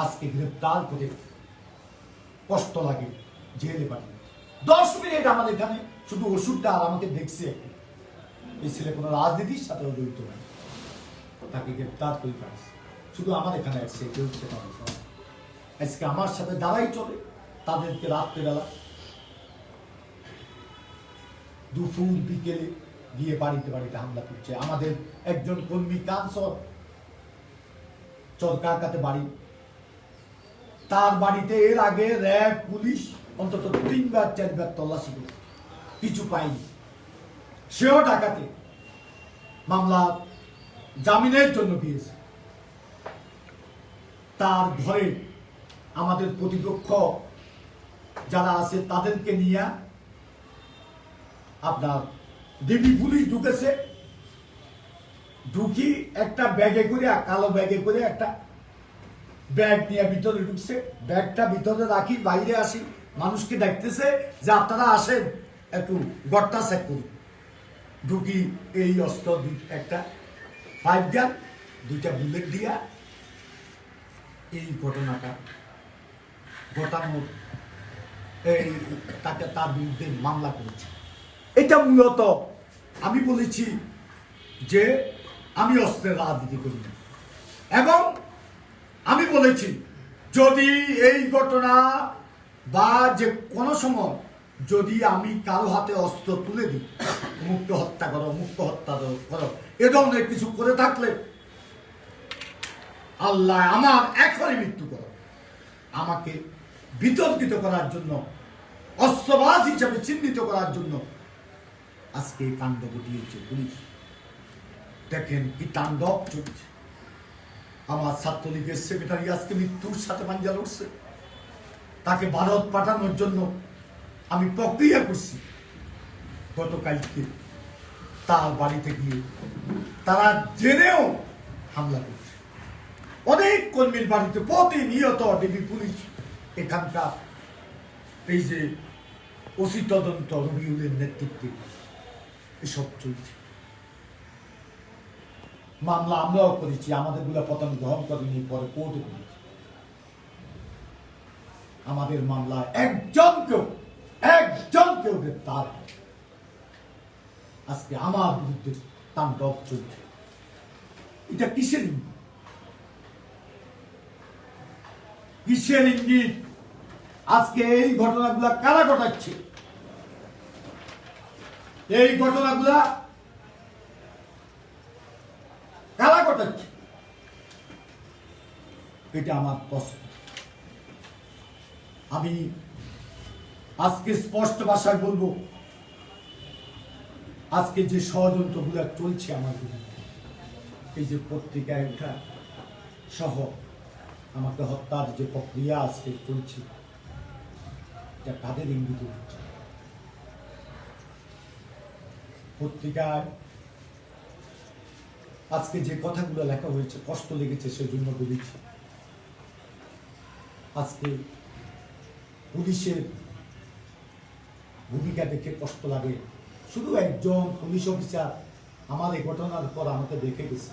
আজকে গ্রেপ্তার করে কষ্ট লাগে জেলে পাঠিয়ে। 10 মিনিট আমার এখানে শুধু ওষুধটা, আর আমাকে দেখছে। এই ছেলে কোনো রাজনীতির সাথেও জড়িত নয়, তাকে গ্রেপ্তার করে পাঠাচ্ছে। শুধু আমার এখানে আসছে, কেউ সেটা আজকে আমার সাথে যারাই চলে তাদেরকে রাত্রেবেলা দুপুর বিকেলে গিয়ে বাড়িতে বাড়িতে হামলা করছে। আমাদের একজন কর্মী কানসর চরকাকাতে বাড়ি, তার বাড়িতে এর আগে র্যাব পুলিশ অন্তত 3-4 তল্লাশি করে কিছু পায়নি। সেও ঢাকাতে মামলা জামিনের জন্য গিয়েছে। তার ঘরে আমাদের প্রতিপক্ষ যারা আছে তাদেরকে নিয়ে আপনার ডিবি পুলিশ ঢুকেছে। ঢুকি একটা ব্যাগে করে, কালো ব্যাগে করে একটা ব্যাগ নিয়ে ভিতরে ঢুকছে। ব্যাগটা ভিতরে রাখি, বাইরে আসি, মানুষকে দেখতেছে যে আপনারা আসেন একটু গড়টা চেক করি। ঢুকি, এই অস্ত্র একটা 5 গান, 2টা বুলেট দিয়া এই ঘটনাটা ঘটানোর তাকে তার বিরুদ্ধে মামলা করেছে। এটা মূলত আমি বলেছি যে আমি অস্ত্রের রাজনীতি করি না, এবং আমি বলেছি যদি এই ঘটনা বা যে কোনো সময় যদি আমি কারো হাতে অস্ত্র তুলে দিই, মুক্ত হত্যা করো, মুক্ত হত্যা করো, এ ধরনের কিছু করে থাকলে আল্লাহ আমার এখনই মৃত্যু করো। আমাকে বিতর্কিত করার জন্য, অস্ত্রবাজ হিসাবে চিহ্নিত করার জন্য আজকে কাণ্ড ঘটিয়েছে পুলিশ। দেখেন কি তাণ্ডব চলছে। আমার ছাত্রলীগের সেক্রেটারি আজকে মৃত্যুর সাথে পাঞ্জা লড়ছে। তাকে ভারত পাঠানোর জন্য আমি প্রক্রিয়া করছি। গতকালকে তার বাড়িতে গিয়ে তারা জেনেও হামলা করছে। অনেক কর্মীর বাড়িতে প্রতিনিয়ত ডিবি পুলিশ, এখানকার এই যে ওসি তদন্ত রবিউলের নেতৃত্বে এসব চলছে। মামলা আমরাও করেছি, আমাদের গুলা প্রথম গ্রহণ করেনি, পরে কোর্টে করেছি। আমাদের মামলা একজনকেও গ্রেপ্তার। আজকে আমার বিরুদ্ধে তাণ্ডব চলছে। এটা কিসের ইঙ্গিত? কিসের ইঙ্গিত? আজকে এই ঘটনাগুলা কারা ঘটাচ্ছে? এই ঘটনাগুলা কারা ঘটাচ্ছে? এটা আমার প্রশ্ন। আমি আজকে স্পষ্ট ভাষায় বলবো, আজকে যে ষড়যন্ত্রগুলো চলছে আমার বিরুদ্ধে, এই যে পত্রিকায় ওঠা সহ আমাকে হত্যার যে প্রক্রিয়া আজকে চলছে, এটা কাদের ইঙ্গিত হচ্ছে? পত্রিকায় আজকে যে কথাগুলো লেখা হয়েছে, কষ্ট লেগেছে সেজন্য বলেছি। আজকে পুলিশের ভূমিকা দেখে কষ্ট লাগে। শুধু একজন পুলিশ অফিসার আমার এই ঘটনার পর আমাকে দেখে গেছে,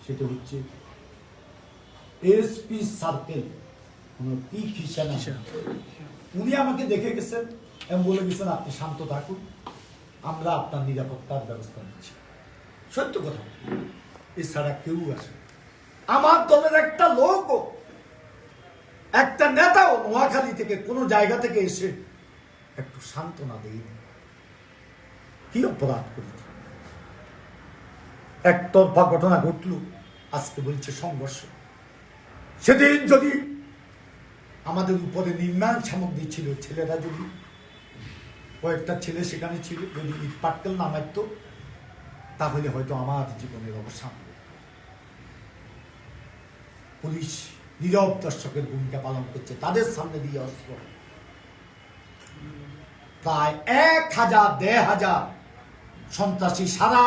সেটা হচ্ছে এসপি সার্কেল কি খিসানা। উনি আমাকে দেখে গেছেন এবং বলে গেছেন আপনি শান্ত থাকুন, আমরা আপনার নিরাপত্তার ব্যবস্থা নিচ্ছি। সত্য কথা, এছাড়া কেউ আসে। আমার দলের একটা লোক, একটা নেতাও নোয়াখালী থেকে কোন জায়গা থেকে এসে একটু সান্ত্বনা দেয়নি। কি অপরাধ করেছে? একতরফা ঘটনা ঘটল, আজকে বলছে সংঘর্ষ। সেদিন যদি আমাদের উপরে নির্মাণ সামগ্রী ছিল, ছেলেরা যদি কয়েকটা ছেলে সেখানে ছিল, যদি ইট পাটকেল না মারত, তাহলে হয়তো আমার জীবনের অবসান। পুলিশ নীরব দর্শকের ভূমিকা পালন করছে, তাদের সামনে দিয়ে অস্ত্র। প্রায় 1000-1500 সন্ত্রাসী সারা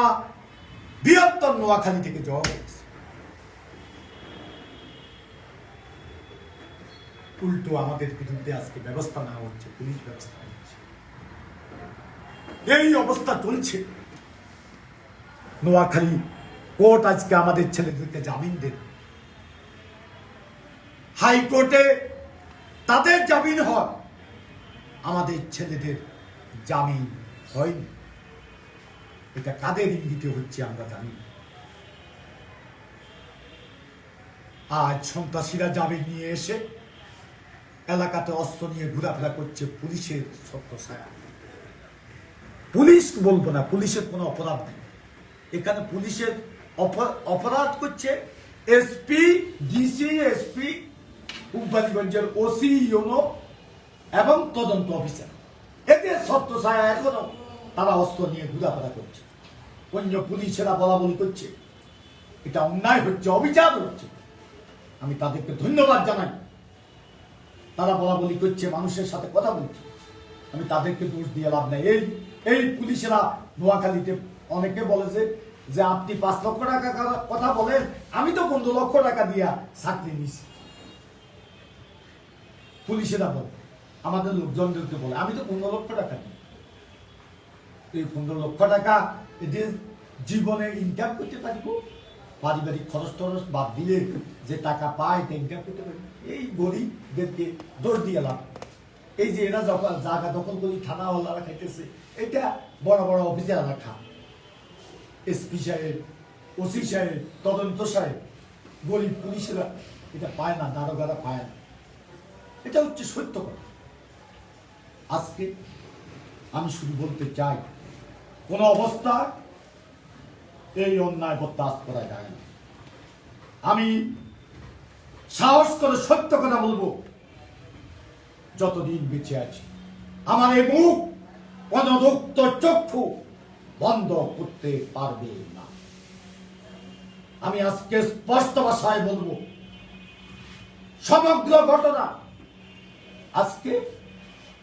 বৃহত্তর নোয়াখালী থেকে জড়ো হয়েছে। উল্টো আমাদের বিরুদ্ধে আজকে ব্যবস্থা নেওয়া হচ্ছে, পুলিশ ব্যবস্থা নিচ্ছে। এই অবস্থা চলছে। নোয়াখালী কোর্ট আজকে আমাদের ছেলেদেরকে জামিন দেবে। হাইকোর্টে তাদের জামিন হয়, আমাদের ছেলেদের জামিন হয়নি। এটা কাদের ইঙ্গিতে হচ্ছে আমরা জানি। আজ সন্ত্রাসীরা জামিন নিয়ে এসে এলাকাতে অস্ত্র নিয়ে ঘোরাফেরা করছে পুলিশের ছত্রছায়া। পুলিশ বলবো না, পুলিশের কোনো অপরাধ নেই এখানে। পুলিশের অপরাধ করছে এসপি, ডিসি, এসপি, কোম্পানিগঞ্জের ওসি, ইউনো এবং তদন্ত অফিসার। এদের ছত্রছায়া এখনো তারা অস্ত্র নিয়ে ঘোরাফেরা করছে। অন্য পুলিশেরা বলা বলি করছে, এটা অন্যায় হচ্ছে, অবিচার হচ্ছে। আমি তাদেরকে ধন্যবাদ জানাই। তারা বলা বলি করছে, মানুষের সাথে কথা বলছে, আমি তাদেরকে দোষ দিয়ে লাভ নাই। এই পুলিশেরা নোয়াখালীতে অনেকে বলেছে যে আপনি 5 লক্ষ টাকা কথা বলেন, আমি তো 15 লক্ষ টাকা দিয়া চাকরি নিছি। পুলিশেরা বলে, আমাদের লোকজনদেরকে বলে, আমি তো 15 লক্ষ টাকা নিই। এই 15 লক্ষ টাকা এদের জীবনে ইনকাম করতে পারিব, পারিবারিক খরচ টরচ বাদ দিলে যে টাকা পায় তা ইনকাম করতে পারি। এই গরিবদেরকে দোষ দিয়ে লাভ। এই যে এরা যখন জায়গা দখল করি থানাওয়ালারা খাইতেছে, এটা বড় বড় অফিসাররা খা, এসপি সাহেব, ওসি সাহেব, তদন্ত সাহেব, গরিব পুলিশেরা এটা পায় না, দারোগারা পায় না। এটা হচ্ছে সত্য কথা। আজকে আমি শুধু বলতে চাই, কোন অবস্থা এই অন্যায় বরদাস্ত করা যায় না। আমি সাহস করে সত্য কথা বলবো, যতদিন বেঁচে আছি আমার এই মুখ অনদুক্ত চক্ষু বন্ধ করতে পারবে না। আমি আজকে স্পষ্ট ভাষায় বলবো, সমগ্র ঘটনা আজকে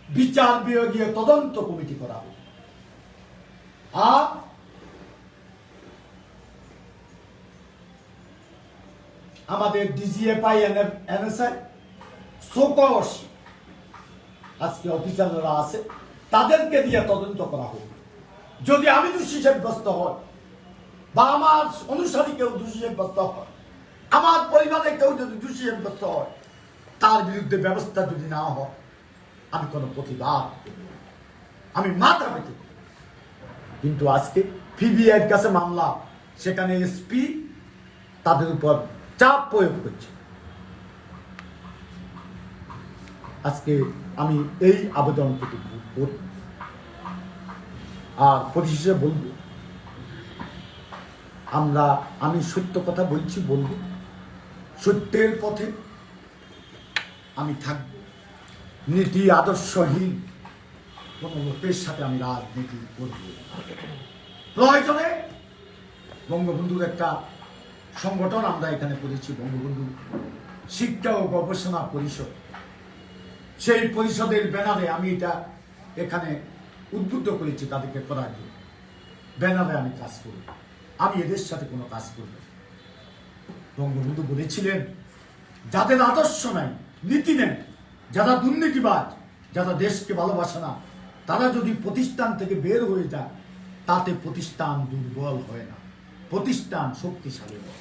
বিচার বিভাগীয় তদন্ত কমিটি করা হবে। আর আমাদের ডিজিএফআই, এনএসআই, সোকস আজকে অফিসাররা আছে, তাদেরকে দিয়ে তদন্ত করা হোক। যদি আমি দোষী সাব্যস্ত হয় বা আমার অনুসারী কেউ দোষী সাব্যস্ত হয়, আমার পরিবারের কেউ যদি দোষী সাব্যস্ত হয়, তার বিরুদ্ধে ব্যবস্থা যদি না হয়, আমি কোনো প্রতিবাদ করব না, আমি মাথা পেতে। কিন্তু আজকে পিবিআইয়ের কাছে মামলা, সেখানে এসপি তাদের উপর চাপ প্রয়োগ করছে। আজকে আমি এই আবেদন করব। আর পরিশেষে বলবো, আমি সত্য কথা বলছি, বলবো, সত্যের পথে আমি থাকব। নীতি আদর্শহীন কোন লোকের সাথে আমি রাজনীতি করব। প্রয়োজনে বঙ্গবন্ধুর একটা সংগঠন আমরা এখানে করেছি, বঙ্গবন্ধু শিক্ষা ও গবেষণা পরিষদ। সেই পরিষদের ব্যানারে আমি এটা এখানে উদ্বুদ্ধ করেছি তাদেরকে করার জন্য। ব্যানারে আমি কাজ করব, আমি এদের সাথে কোনো কাজ করব। বঙ্গবন্ধু বলেছিলেন, যাদের আদর্শ নাই, নীতি নেই, যারা দুর্নীতিবাজ, যারা দেশকে ভালোবাসে না, তারা যদি প্রতিষ্ঠান থেকে বের হয়ে যায়, তাতে প্রতিষ্ঠান দুর্বল হয় না, প্রতিষ্ঠান শক্তিশালী হয়।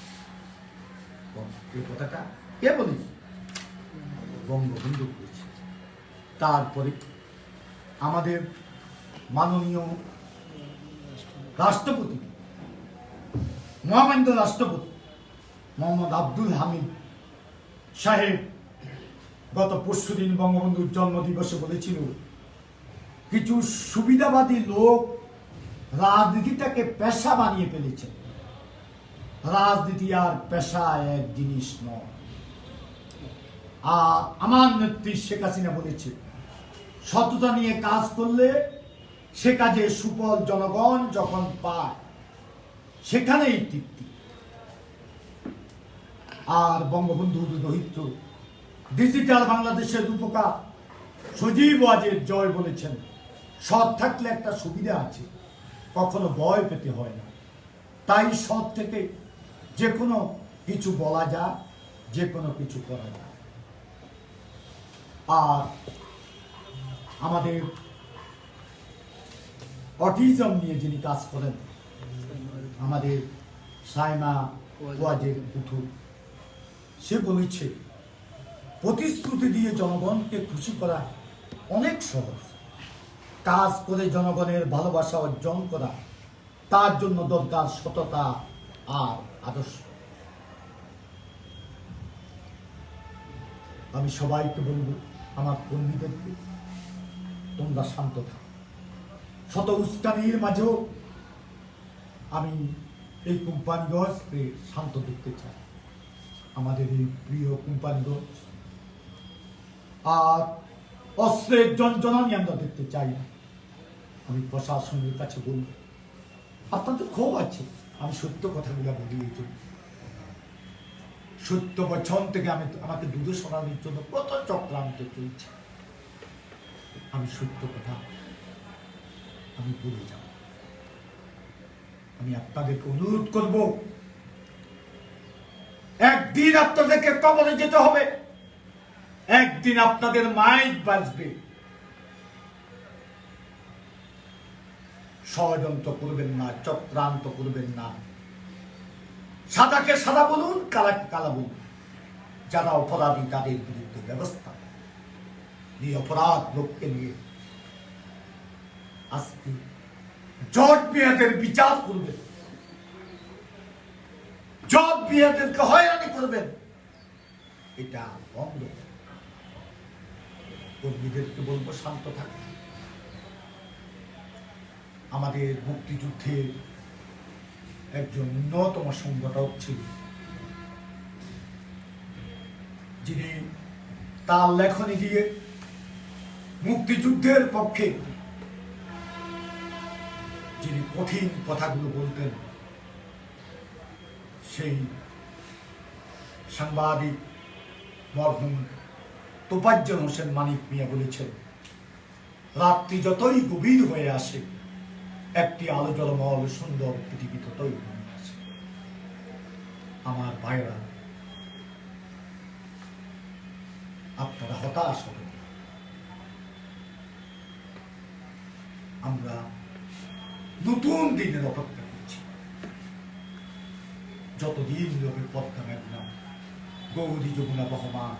এই কথাটা কে বলেছে? বঙ্গবন্ধু বলেছে। তারপরে আমাদের মাননীয় রাষ্ট্রপতি, মহামান্য রাষ্ট্রপতি মোহাম্মদ আব্দুল হামিদ সাহেব গত পরশুদিন বঙ্গবন্ধুর জন্মদিবসে বলেছিল, কিছু সুবিধাবাদী লোক রাজনীতিটাকে পেশা বানিয়ে ফেলেছে। রাজনীতি আর পেশা এক জিনিস নয়। আর আমার নেত্রী শেখ হাসিনা বলেছে, সততা নিয়ে কাজ করলে সে কাজে সুফল জনগণ যখন পায়, সেখানেই তৃপ্তি। আর বঙ্গবন্ধু দহিত্র ডিজিটাল বাংলাদেশের রূপকার সজীব ওয়াজেদ জয় বলেছেন, সৎ থাকলে একটা সুবিধা আছে, কখনো ভয় পেতে হয় না। তাই সৎ থেকে যে কোনো কিছু বলা যায়, যে কোনো কিছু করা যায়। আর আমাদের অটিজম নিয়ে যিনি কাজ করেন, আমাদের সাইমা ওয়াজেদ পুতুল, সে বলেছে, প্রতিশ্রুতি দিয়ে জনগণকে খুশি করা অনেক সহজ, কাজ করে জনগণের ভালোবাসা অর্জন করা, তার জন্য দরকার সততা আর আদর্শ। আমি সবাইকে বলবো, আমার কর্মীদেরকে তোমরা শান্ত থাকো। শত উস্কানির মাঝেও আমি এই কোম্পানিগঞ্জকে শান্ত দেখতে চাই। আমাদের এই প্রিয় কোম্পানিগঞ্জ আর অস্ত্রের যন্ত্রণানি আমরা দেখতে চাই না। আমি প্রশাসনের কাছে বলব, আপনাদের ক্ষোভ আছে, আমি সত্য কথাগুলো বলি এই জন্য। 70 বছর থেকে আমাকে দূরে সরানোর জন্য কত চক্রান্ত চলছে। আমি সত্য কথা আমি বলে যাব। আমি আপনাদেরকে অনুরোধ করব, একদিন আপনাদেরকে কবরে যেতে হবে, একদিন আপনাদের মাইক বাজবে। ষড়যন্ত্র করবেন না, চক্রান্ত করবেন না। সাদাকে সাদা বলুন, কালাকে কালা বলুন। যারা অপরাধী তাদের বিরুদ্ধে ব্যবস্থা, এই অপরাধ লোককে নিয়ে আজকে জজ মিয়াদের বিচার করবেন, জজ মিয়াদেরকে হয়রানি করবেন, এটা বন্ধ। কর্মীদেরকে বলবো শান্ত থাকবে। আমাদের মুক্তিযুদ্ধের একজন অন্যতম সংগঠক ছিল, যিনি তার লেখনী দিয়ে মুক্তিযুদ্ধের পক্ষে যিনি কঠিন কথাগুলো বলতেন, সেই সাংবাদিক মরহুম তোফাজ্জল হোসেন মানিক মিয়া বলেছেন, রাত্রি যতই গভীর হয়ে আসে, একটি আলো জলমল সুন্দর পৃথিবী ততই হয়ে আসে। আমার ভাইরা, আপনারা হতাশ হবেন। আমরা নতুন দিনের অপেক্ষা করছি। যতদিন রবে পদ্মা মেঘনা গৌরী যমুনা বহমান,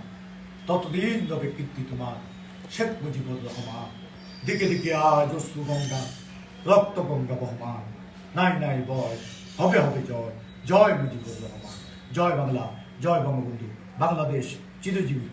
ততদিন রবে কীর্তি তোমার শেখ মুজিবুর রহমান। দিকে দিকে আজ অশ্রু গঙ্গা, রক্ত গঙ্গা বহমান। নাই নাই বয়, হবে হবে জয়, জয় মুজিবুর রহমান। জয় বাংলা, জয় বঙ্গবন্ধু, বাংলাদেশ চিরজীবী।